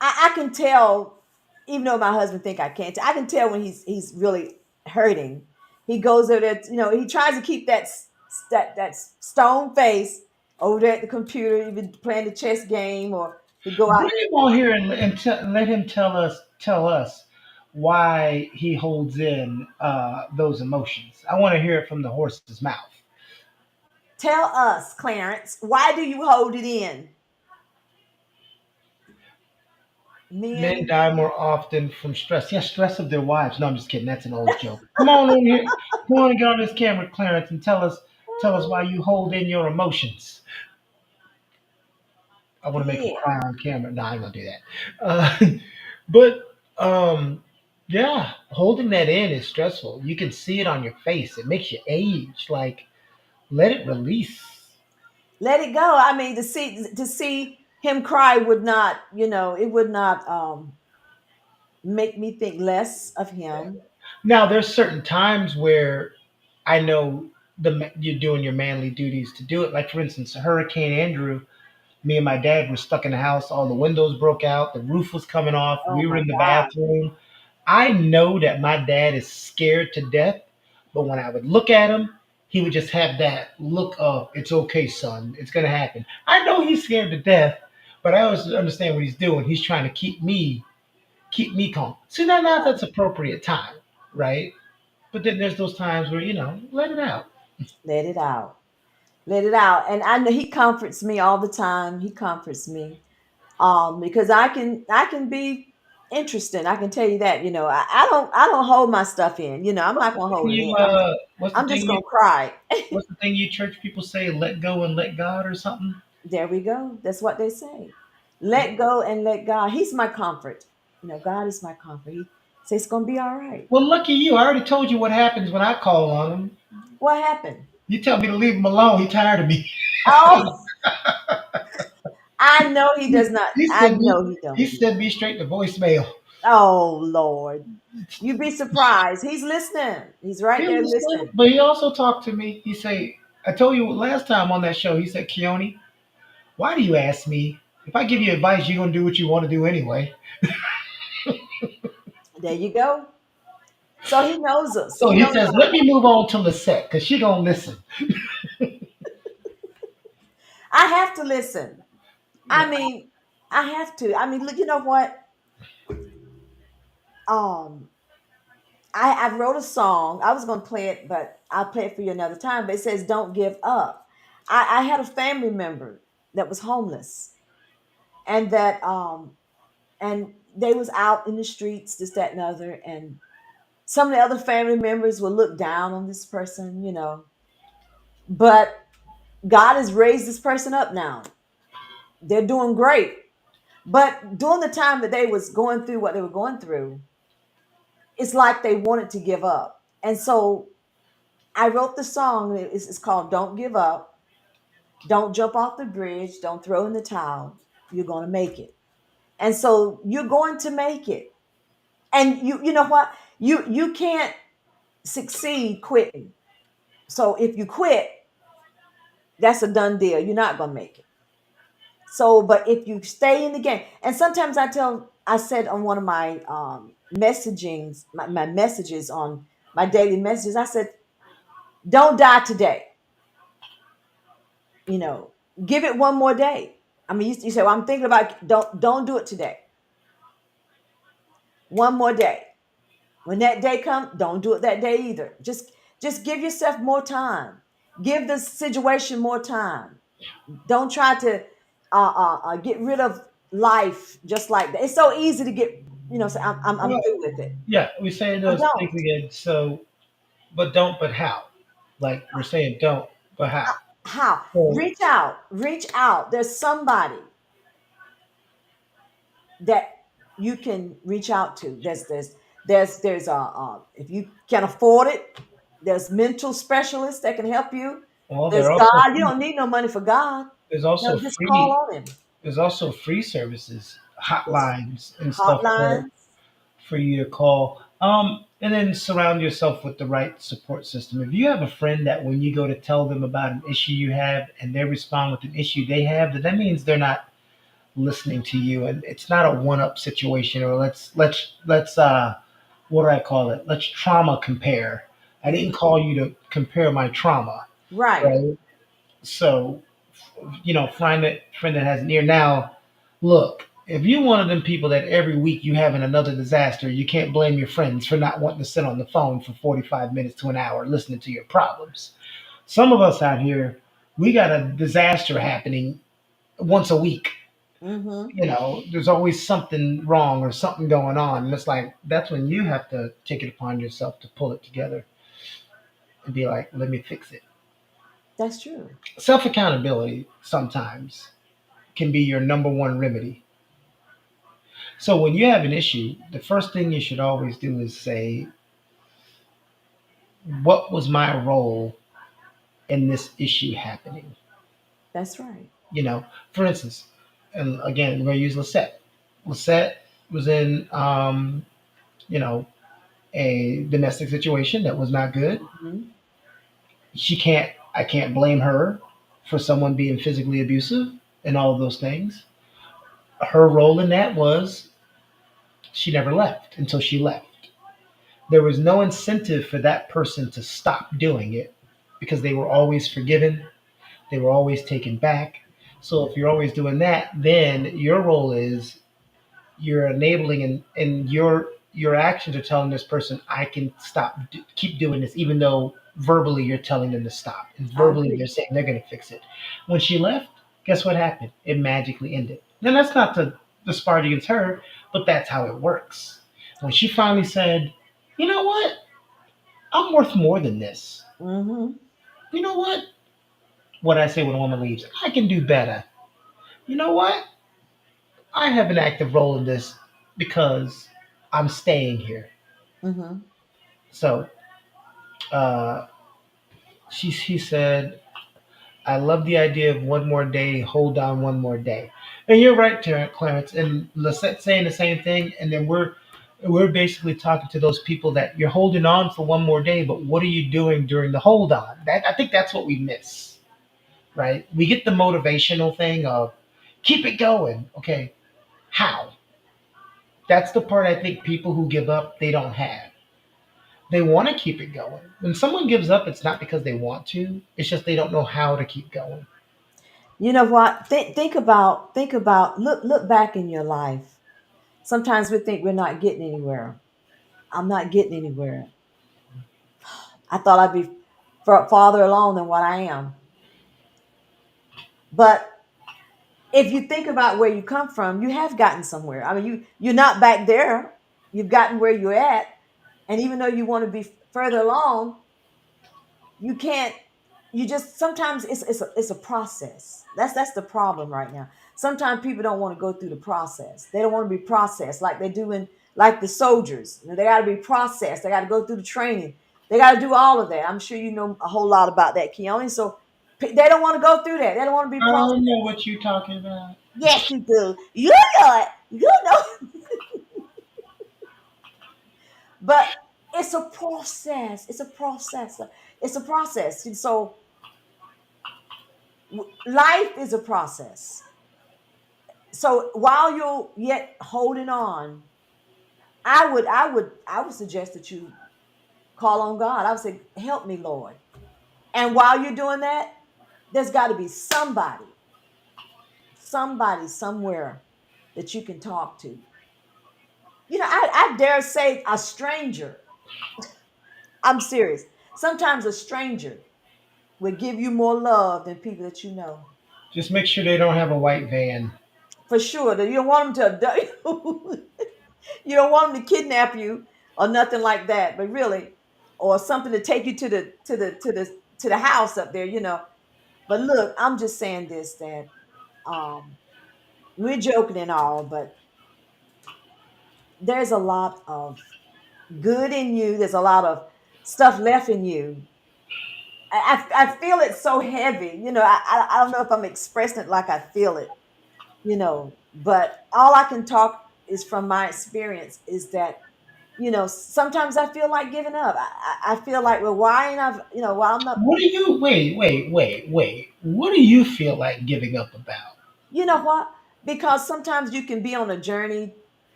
I can tell, even though my husband think I can't. I can tell when he's really hurting. He goes over there. He tries to keep that stone face over there at the computer, even playing the chess game, or he go Bring out. him on here and let him tell us why he holds in those emotions. I want to hear it from the horse's mouth. Tell us, Clarence, why do you hold it in? Men Men, die more often from stress. Yeah, stress of their wives. No, I'm just kidding. That's an old joke. Come on over here. Come on and get on this camera, Clarence, and tell us why you hold in your emotions. I want to make him yeah. cry on camera. No, I ain't gonna do that. But yeah, holding that in is stressful. You can see it on your face. It makes you age. Like let it release. Let it go. I mean, to see him cry would not, it would not make me think less of him. Now there's certain times where I know you're doing your manly duties to do it. Like for instance, Hurricane Andrew. Me and my dad were stuck in the house. All the windows broke out. The roof was coming off. Oh We were my in the God. bathroom. I know that my dad is scared to death, but when I would look at him, he would just have that look of, "It's okay, son. It's going to happen." I know he's scared to death, but I always understand what he's doing. He's trying to keep me calm. See, now that's appropriate time, right? But then there's those times where, let it out. Let it out. Let it out. And I know he comforts me all the time. He comforts me. Because I can be interesting. I can tell you that. I don't hold my stuff in. I'm not gonna hold it You in. I'm what's the I'm just thing gonna you cry. what's the thing you church people say? Let go and let God or something? There we go. That's what they say. Let go and let God. He's my comfort. God is my comfort. He says it's gonna be all right. Well, lucky you. I already told you what happens when I call on him. What happened? You tell me to leave him alone. He tired of me. Oh, I know he does not. He I sent me. know he He don't. sent me straight to voicemail. Oh Lord. You'd be surprised. He's listening. He's right He there understand, listening. but he also talked to me. He say, "I told you last time on that show." He said, "Keone, why do you ask me? If I give you advice, you're gonna do what you want to do anyway." There you go. So he knows us. So He he knows says, "Let me move on to Lisette because she gonna listen." I have to listen. I Yeah. mean, I have to. I mean, look, you know what? Um, I wrote a song. I was gonna play it, but I'll play it for you another time. But it says, "Don't give up." I had a family member that was homeless, and that and they was out in the streets, this, that, and other, and some of the other family members will look down on this person, but God has raised this person up now. They're doing great. But during the time that they was going through what they were going through, it's like they wanted to give up. And so I wrote the song. It's called Don't Give Up. Don't jump off the bridge. Don't throw in the towel. You're going to make it. And so you're going to make it. And you know what? You can't succeed quitting. So if you quit, that's a done deal. You're not going to make it. So, but if you stay in the game, and sometimes I said on one of my messagings, my messages on my daily messages, I said, don't die today. You know, give it one more day. I mean, you say, well, I'm thinking about don't do it today. One more day. When that day comes, don't do it that day either. Just give yourself more time. Give the situation more time. Don't try to get rid of life just like that. It's so easy to get, say, I'm Well, through with it. yeah, we say But those don't. things again. So, but don't, but how? Like we're saying, don't, but how? How? So, Reach out. Reach out. There's somebody that you can reach out to. There's if you can afford it, there's mental specialists that can help you. well, There's there are also God. You don't need no money for God. there's No, also just call free on Him. there's also free services, There's hotlines and stuff hotlines. for you to call. And then surround yourself with the right support system. If you have a friend that when you go to tell them about an issue you have and they respond with an issue they have, then that means they're not listening to you, and it's not a one-up situation. Or let's what do I call it? Let's trauma compare. I didn't Mhm. call you to compare my trauma, Right. right? So find that friend that has an ear. Now, look, if you're one of them people that every week you having another disaster, you can't blame your friends for not wanting to sit on the phone for 45 minutes to an hour listening to your problems. Some of us out here, we got a disaster happening once a week. Mm-hmm. There's always something wrong or something going on. And it's like, that's when you have to take it upon yourself to pull it together and be like, let me fix it. That's true. Self accountability sometimes can be your number one remedy. So when you have an issue, the first thing you should always do is say, what was my role in this issue happening? That's right. For instance, and again, we're going to use Lisette. Lisette was in, you know, a domestic situation that was not good. Hmm. I can't blame her for someone being physically abusive and all of those things. Her role in that was she never left until she left. There was no incentive for that person to stop doing it because they were always forgiven, they were always taken back. So if you're always doing that, then your role is you're enabling, and your actions are telling this person I can keep doing this, even though verbally you're telling them to stop, and I verbally agree. they're saying they're going to fix it. When she left, guess what happened? It magically ended. Now that's not to disparage against her, but that's how it works. When she finally said, you know what, I'm worth more than this. Mm-hmm. You know what I say when a woman leaves, I can do better. You know what, I have an active role in this because I'm staying here. Mm-hmm. So uh, she said, I love the idea of one more day, hold on one more day. And you're right, Clarence. And Lisette saying the same thing. And then we're basically talking to those people that you're holding on for one more day, but what are you doing during the hold on? I think that's what we miss, right? We get the motivational thing of keep it going. Okay, how? That's the part I think people who give up they don't have. They want to keep it going. When someone gives up, it's not because they want to. It's just they don't know how to keep going. You know what? Think about look back in your life. Sometimes we think we're not getting anywhere. I'm not getting anywhere. I thought I'd be farther along than what I am. But if you think about where you come from, you have gotten somewhere. I mean, you're not back there. You've gotten where you're at, and even though you want to be further along, you can't. You just sometimes it's a process. That's the problem right now. Sometimes people don't want to go through the process. They don't want to be processed like they do in like the soldiers. You know, they got to be processed. They got to go through the training. They got to do all of that. I'm sure you know a whole lot about that, Keone. So they don't want to go through that. They don't want to be I processed. don't know what you're talking about. Yes, you do. You know it. You know. But it's a process. It's a process. It's a process. And so life is a process. So while you're yet holding on, I would suggest that you call on God. I would say, help me, Lord. And while you're doing that, there's got to be somebody somewhere that you can talk to. You know, I dare say a stranger. I'm serious. Sometimes a stranger will give you more love than people that you know. Just make sure they don't have a white van. For sure. That you don't want them to abduct you. You don't want them to kidnap you or nothing like that. But really, or something to take you to the house up there, you know. But look, I'm just saying this that um we're joking and all, but there's a lot of good in you. There's a lot of stuff left in you. I feel it so heavy. You know, I don't know if I'm expressing it like I feel it, you know, but all I can talk is from my experience is that, you know, sometimes I feel like giving up. I feel like, well, why ain't I, you know, why I'm not, What do you wait? What do you feel like giving up about? you know what? Because sometimes you can be on a journey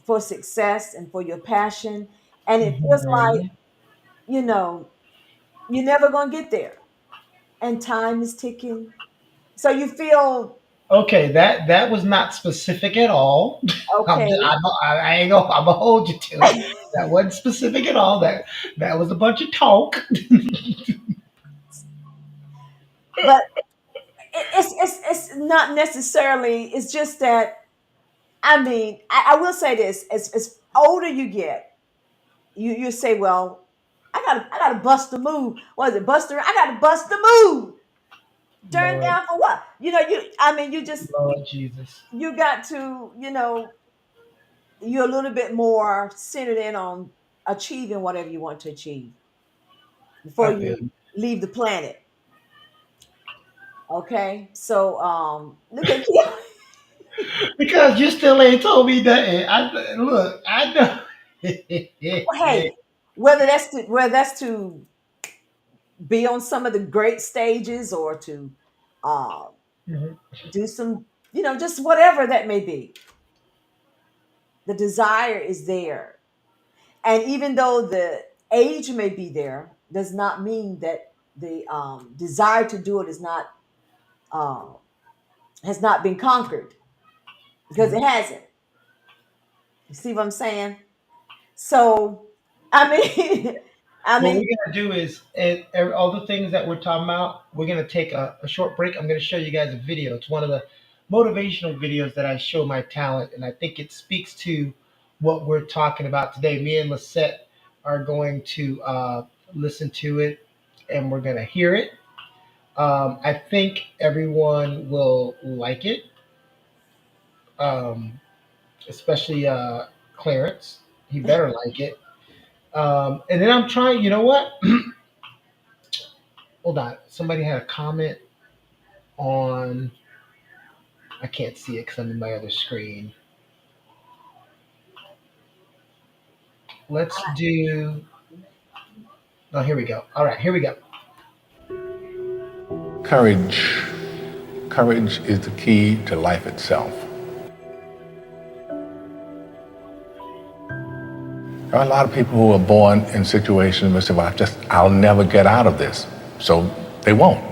for success and for your passion, and it feels like, Mhm. you know, you're never going to get there. And time is ticking. So you feel, Okay, that was not specific at all. okay. I ain't gonna. I'm gonna hold you to it. That wasn't specific at all. That was a bunch of talk. But it's not necessarily, it's just that, I mean, I will say this, as older you get, you say, well, I gotta bust the move. What is it, Buster? I gotta bust the move. Turn Lord, down for what? You know, I mean, Lord Jesus. you got to, you know, you're a little bit more centered in on achieving whatever you want to achieve before I feel you leave the planet. Okay. So look at you. because you still ain't told me nothing. I look. I know. Hey, whether that's to be on some of the great stages or to uh, Mhm. do some, you know, just whatever that may be, the desire is there. And even though the age may be there, does not mean that the desire to do it is not uh, has not been conquered, because it hasn't. You see what I'm saying? So, I mean, I What mean, we're gonna do is, all the things that we're talking about, we're gonna take a short break. I'm gonna show you guys a video. It's one of the motivational videos that I show my talent, and I think it speaks to what we're talking about today. Me and Lisette are going to listen to it, and we're gonna hear it. I think everyone will like it, um, especially Clarence. He better like it. And then I'm trying. You know what? Hold on. Somebody had a comment on. I can't see it because I'm in my other screen. Let's do. Oh, here we go. All right, here we go. Courage. Courage is the key to life itself. There are a lot of people who are born in situations where they say, well, I'll never get out of this. So they won't.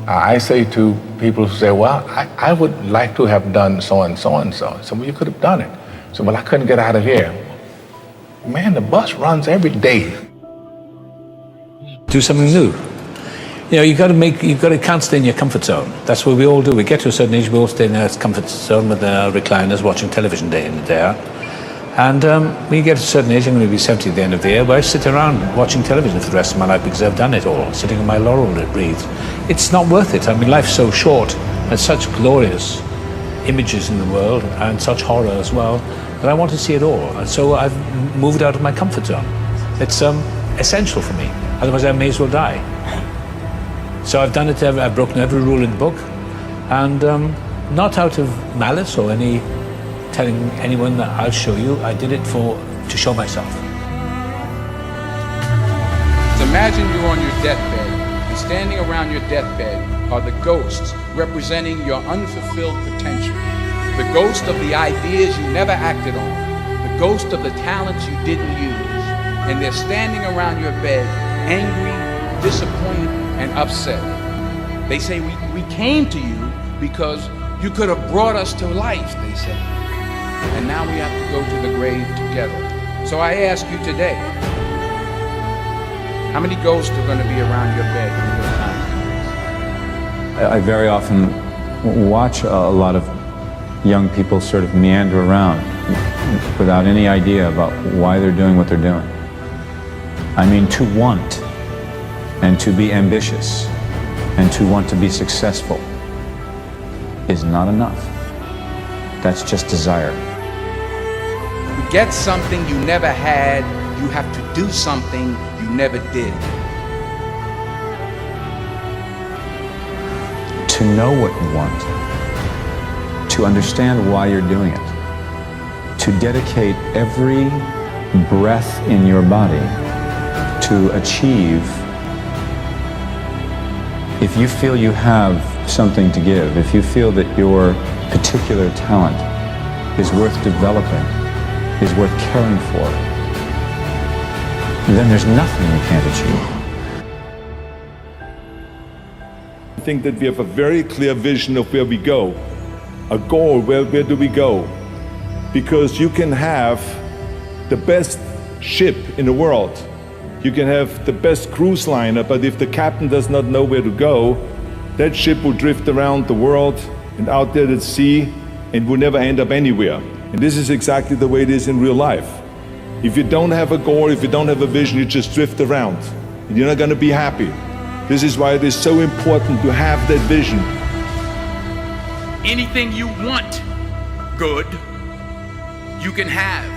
I say to people who say, well, I would like to have done so and so and so. So, well, you could have done it. So, well, I couldn't get out of here. Man, the bus runs every day. Do something new. You know, you've got to can't stay in your comfort zone. That's what we all do. We get to a certain age, we all stay in our comfort zone with our recliners, watching television day in and day out. And when you get to a certain age, I'm going to be 70 at the end of the year, but I sit around watching television for the rest of my life because I've done it all, sitting on my laurel wreath. It's not worth it. I mean, life's so short, and such glorious images in the world, and such horror as well, that I want to see it all. And so I've moved out of my comfort zone. It's essential for me. Otherwise, I may as well die. So I've done it. I've broken every rule in the book, and not out of malice or any telling anyone that I'll show you. I did it to show myself. Imagine you're on your deathbed, and standing around your deathbed are the ghosts representing your unfulfilled potential. The ghost of the ideas you never acted on. The ghost of the talents you didn't use. And they're standing around your bed, angry, disappointed, and upset. They say, we came to you because you could have brought us to life, they say. And now we have to go to the grave together. So I ask you today, how many ghosts are going to be around your bed when your time comes? I very often watch a lot of young people sort of meander around without any idea about why they're doing what they're doing. I mean, to want and to be ambitious and to want to be successful is not enough. That's just desire. To get something you never had, you have to do something you never did. To know what you want, to understand why you're doing it, to dedicate every breath in your body to achieve. If you feel you have something to give, if you feel that your particular talent is worth developing, is worth caring for, then there's nothing you can't achieve. I think that we have a very clear vision of where we go, a goal, where do we go? Because you can have the best ship in the world, you can have the best cruise liner, but if the captain does not know where to go, that ship will drift around the world and out there at sea and will never end up anywhere. And this is exactly the way it is in real life. If you don't have a goal, if you don't have a vision, you just drift around and you're not going to be happy. This is why it is so important to have that vision. Anything you want good, you can have.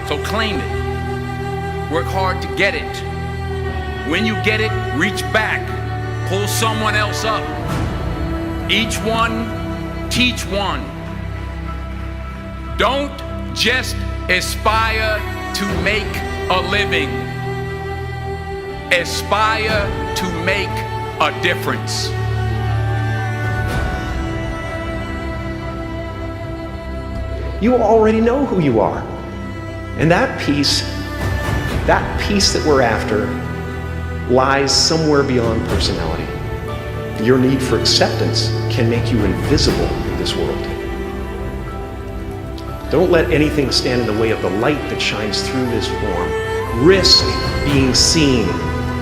So claim it. Work hard to get it. When you get it, reach back. Pull someone else up. Each one, teach one. Don't just aspire to make a living. Aspire to make a difference. You already know who you are. And that peace that we're after lies somewhere beyond personality. Your need for acceptance can make you invisible in this world. Don't let anything stand in the way of the light that shines through this form. Risk being seen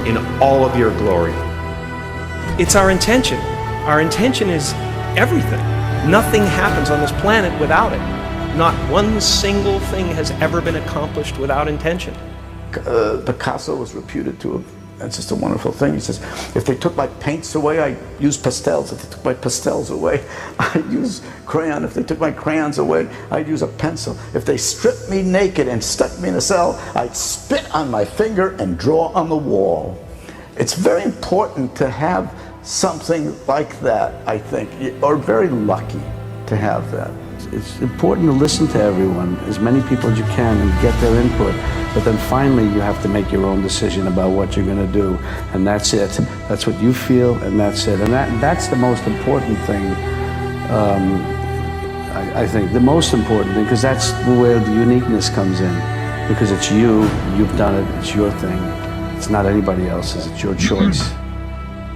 in all of your glory. It's our intention. Our intention is everything. Nothing happens on this planet without it. Not one single thing has ever been accomplished without intention. Picasso was reputed to have, that's just a wonderful thing. He says, if they took my paints away, I use pastels. If they took my pastels away, I'd use crayon. If they took my crayons away, I'd use a pencil. If they stripped me naked and stuck me in a cell, I'd spit on my finger and draw on the wall. It's very important to have something like that, I think, or very lucky to have that. It's important to listen to everyone, as many people as you can, and get their input. But then finally, you have to make your own decision about what you're going to do, and that's it. That's what you feel, and that's it. And that's the most important thing. I think the most important thing, because that's where the uniqueness comes in. Because it's you, you've done it, it's your thing. It's not anybody else's, it's your choice.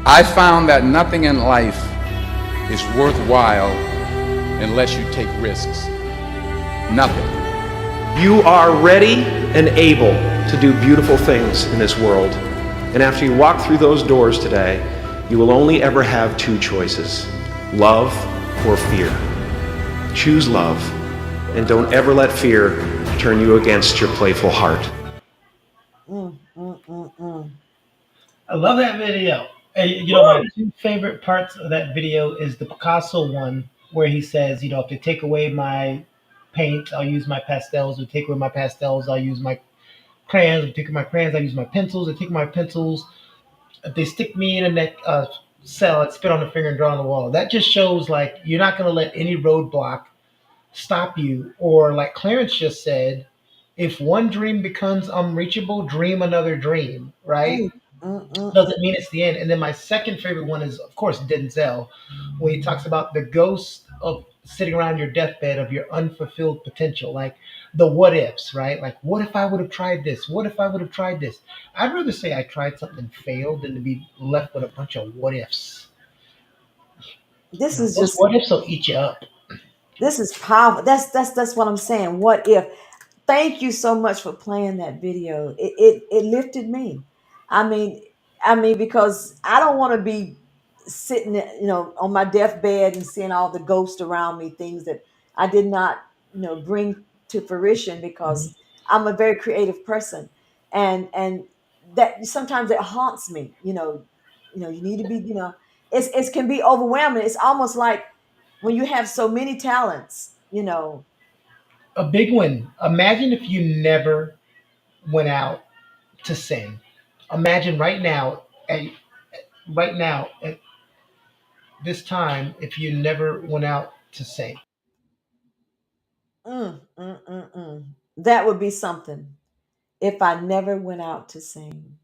I found that nothing in life is worthwhile unless you take risks. Nothing. You are ready and able to do beautiful things in this world. And after you walk through those doors today, you will only ever have two choices: love or fear. Choose love, and don't ever let fear turn you against your playful heart. Mm, mm, mm, mm. I love that video. And, my two favorite parts of that video is the Picasso one where he says, if they take away my paint, I'll use my pastels. If they take away my pastels, I'll use my crayons. If they take away my crayons, I'll use my pencils. If they take my pencils, if they stick me in a neck cell, I'd spit on the finger and draw on the wall. That just shows like you're not going to let any roadblock stop you. Or like Clarence just said, if one dream becomes unreachable, dream another dream, right? Mm, mm, mm. Doesn't mean it's the end. And then my second favorite one is, of course, Denzel, when he talks about the ghost of sitting around your deathbed of your unfulfilled potential, like the what ifs, right? Like, what if I would have tried this? What if I would have tried this? I'd rather say I tried something and failed than to be left with a bunch of what ifs. This is Those just what ifs will eat you up. this is powerful. That's what I'm saying. What if? Thank you so much for playing that video. It lifted me. I mean, because I don't want to be sitting, on my deathbed and seeing all the ghosts around me, things that I did not, bring to fruition because I'm a very creative person, and that sometimes it haunts me. You need to be, it can be overwhelming. It's almost like when you have so many talents. A big one. Imagine if you never went out to sing. Imagine right now at this time if you never went out to sing. Mm, mm, mm, mm. That would be something if I never went out to sing.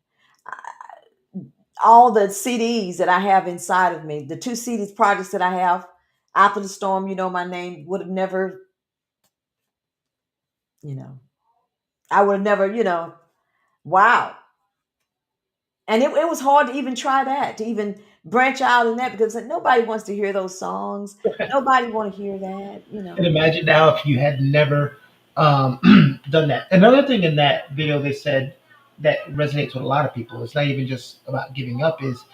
All the CDs that I have inside of me, the two CDs projects that I have, After the Storm, my name would have never, you know, I would have never, wow. And it was hard to even try that, to even branch out in that because nobody wants to hear those songs. Nobody want to hear that. And imagine now if you had never done that. Another thing in that video they said that resonates with a lot of people, it's not even just about giving up, is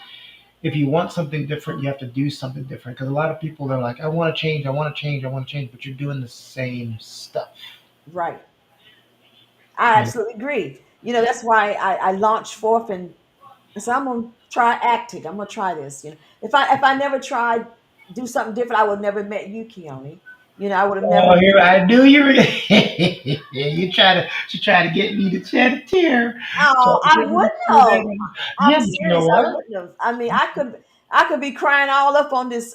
if you want something different, you have to do something different. Because a lot of people are like, I want to change, I want to change, I want to change, but you're doing the same stuff. Right. I absolutely agree. That's why I launched forth and said, I'm gonna try acting. I'm gonna try this. If I never tried do something different, I would have never met you, Keone. I would have never. Oh, here I knew you were. She tried to get me to shed a tear. Oh, I wouldn't have. I'm Yeah, but you know serious. I what? wouldn't have. I could be crying all up on this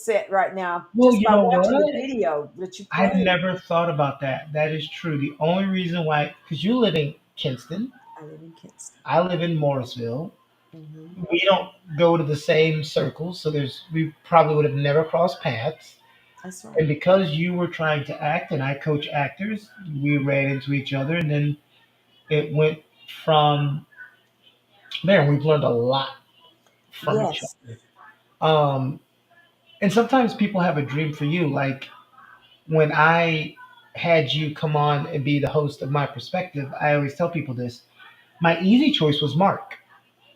set right now Well, just you by know watching the what? video that you I played. never thought about that. That is true. The only reason why, because you live in Kinston, I live in Kingston. I live in Morrisville. Hmm. We don't go to the same circles, so we probably would have never crossed paths. That's right. And because you were trying to act and I coach actors, we ran into each other, and then it went from there. We've learned a lot from each Yes. other. Um, and sometimes people have a dream for you. Like when I had you come on and be the host of My Perspective, I always tell people this. My easy choice was Mark.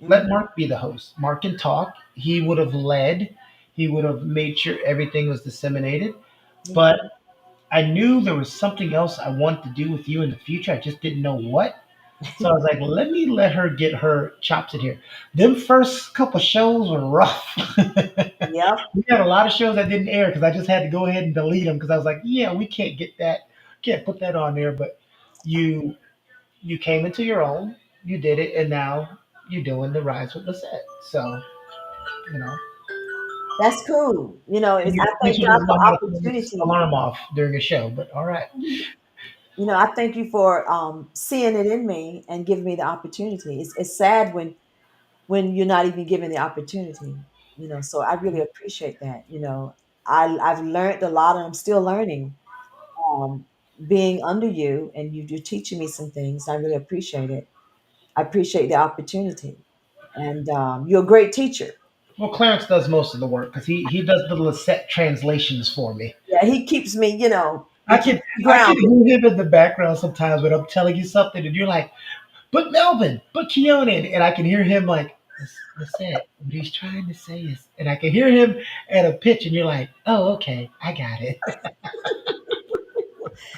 Let Hmm. Mark be the host. Mark can talk. He would have led. He would have made sure everything was disseminated. Yeah. But I knew there was something else I wanted to do with you in the future. I just didn't know what. So I was like, let her get her chops in here. Them first couple shows were rough. Yep. We had a lot of shows that didn't air because I just had to go ahead and delete them because I was like, yeah, we can't get that, can't put that on there. But you you came into your own, you did it, and now you're doing the Rise with Lisette. So you know, That's cool. and I you thank should God have for known how to turn this opportunity. alarm off during a show. But all right, I thank you for seeing it in me and giving me the opportunity. It's sad when you're not even given the opportunity. So I really appreciate that. I've learned a lot and I'm still learning. Um, being under you and you're teaching me some things. I really appreciate it. I appreciate the opportunity, and you're a great teacher. well, Clarence does most of the work because he does the Lisette translations for me. Yeah, he keeps me. He I keeps can me I can grounded. hear him in the background sometimes when I'm telling you something and you're like, but Melvin, but Keone, and I can hear him like, what's that? What he's trying to say is, and I can hear him at a pitch, and you're like, oh, okay, I got it.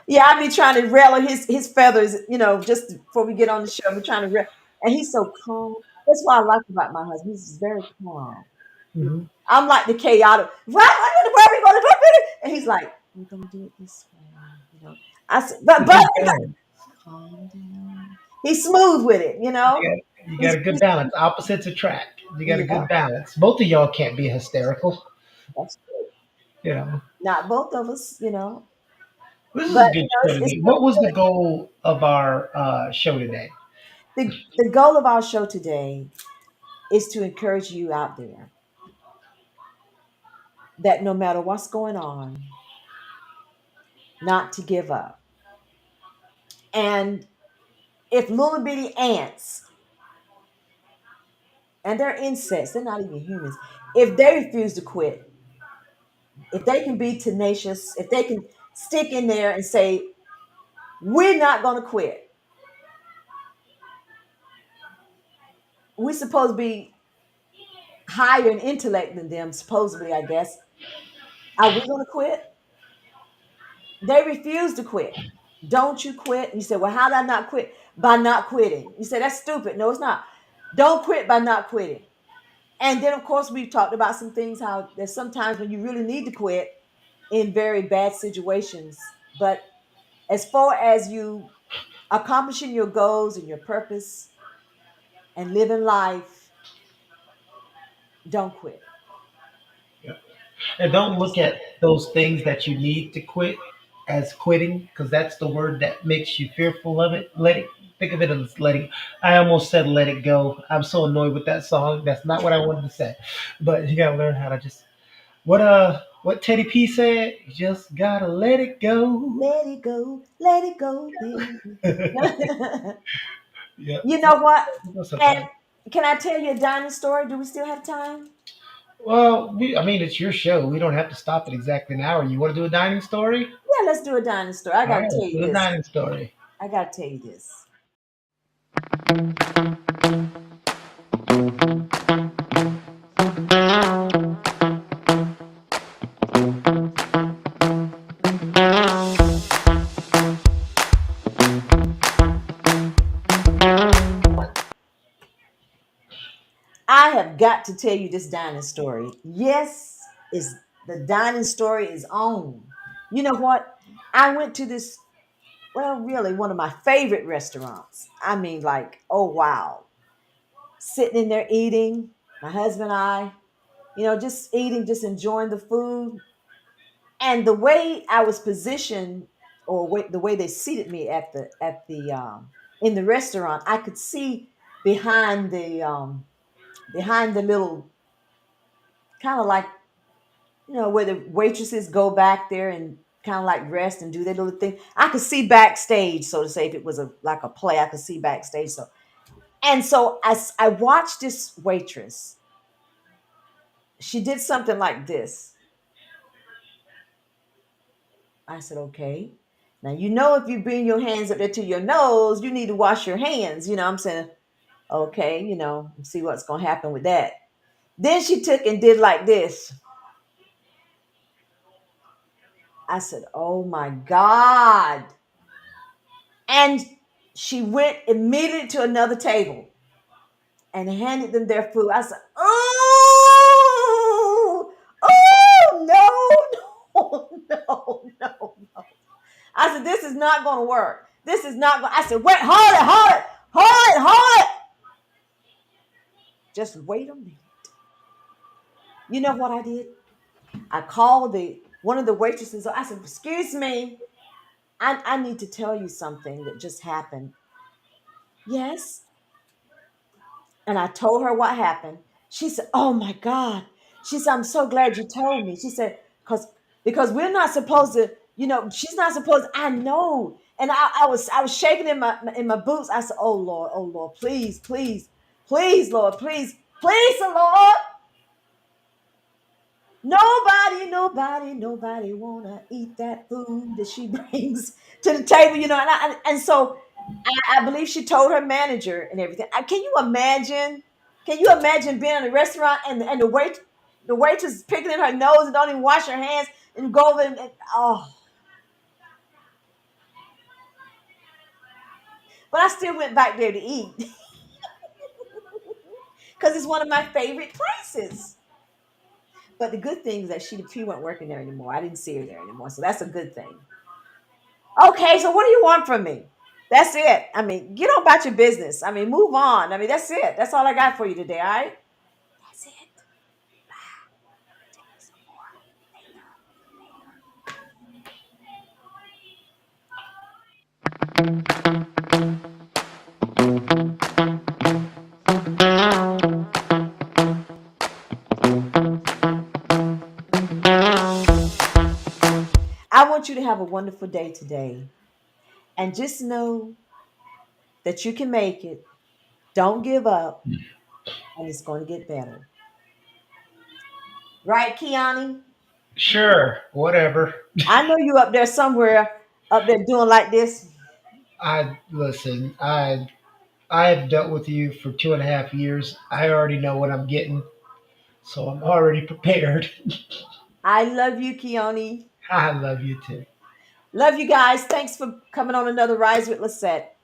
Yeah, I be trying to rail his feathers, just before we get on the show. We're trying to rail, and he's so calm. That's what I like about my husband. He's very calm. Mhm. I'm like the chaotic. Where are we going to do it? And he's like, we're going to do it this way. I said, but he's like, calm down. He's smooth with it. You got a good He's balance. Opposites attract. You got a yeah, good balance. Both of y'all can't be hysterical. that's true. You know, Not both of us. this is But a good show it's today. really What was the good. goal of our show today? The goal of our show today is to encourage you out there that no matter what's going on, not to give up. And if little bitty ants, and they're insects, they're not even humans, if they refuse to quit, if they can be tenacious, if they can stick in there and say, we're not going to quit, we're supposed to be higher in intellect than them, supposedly, I guess. Are we going to quit? They refuse to quit. Don't you quit. And you say, well, how did I not quit? By not quitting. You say, that's stupid. No, it's not. Don't quit by not quitting. And then, of course, we've talked about some things, how there's sometimes when you really need to quit in very bad situations. But as far as you accomplishing your goals and your purpose and living life, don't quit. And don't look at those things that you need to quit as quitting, because that's the word that makes you fearful of it. Let it. Think of it as letting. I almost said let it go. I'm so annoyed with that song. That's not what I wanted to say. But you gotta learn how to just what Teddy P said. You just gotta let it go. Let it go, baby. Yeah. You know what? And Sometimes. can I tell you a dining story? Do we still have time? Well, I mean, it's your show. We don't have to stop at exactly an hour. You want to do a dining story? Yeah, let's do a dining story. I All gotta right, tell let's you do a this. dining story. I gotta tell you this. I have got to tell you this dining story. Yes, is the dining story is on. You know what? I went to this, well, really one of my favorite restaurants. I mean, like, oh wow. Sitting in there eating, my husband and I, just eating, just enjoying the food. And the way I was positioned, or the way they seated me at the in the restaurant, I could see behind the little, kind of like, where the waitresses go back there and kind of like rest and do their little thing. I could see backstage, so to say. If it was like a play, I could see backstage. So I watched this waitress. She did something like this. I said, okay. Now, if you bring your hands up there to your nose, you need to wash your hands. I'm saying, okay, see what's going to happen with that. Then she took and did like this. I said, oh my God. And she went immediately to another table and handed them their food. I said, oh, no, no, no, no. I said, this is not going to work. This is not going. I said, wait, hold it. Just wait a minute. You know what I did? I called one of the waitresses. I said, excuse me, I need to tell you something that just happened. Yes. And I told her what happened. She said, oh my God. She said, I'm so glad you told me. She said, because we're not supposed to, she's not supposed, I know. And I was shaking in my boots. I said, oh Lord, please, Lord, please, the Lord. Nobody wanna eat that food that she brings to the table, and so I believe she told her manager and everything. Can you imagine? Can you imagine being in a restaurant and the waitress picking at her nose and don't even wash her hands and go over and oh. But I still went back there to eat because it's one of my favorite places. But the good thing is that she wasn't working there anymore. I didn't see her there anymore, so that's a good thing. Okay, so what do you want from me? That's it. I mean, get on about your business. I mean, move on. I mean, that's it. That's all I got for you today. All right. That's it. I want you to have a wonderful day today, and just know that you can make it. Don't give up, and it's going to get better. Right, Kiani? Sure, whatever. I know you up there somewhere, up there doing like this. I listen. I have dealt with you for 2.5 years. I already know what I'm getting, so I'm already prepared. I love you, Kiani. I love you too. Love you guys. Thanks for coming on another Rise with Lisette.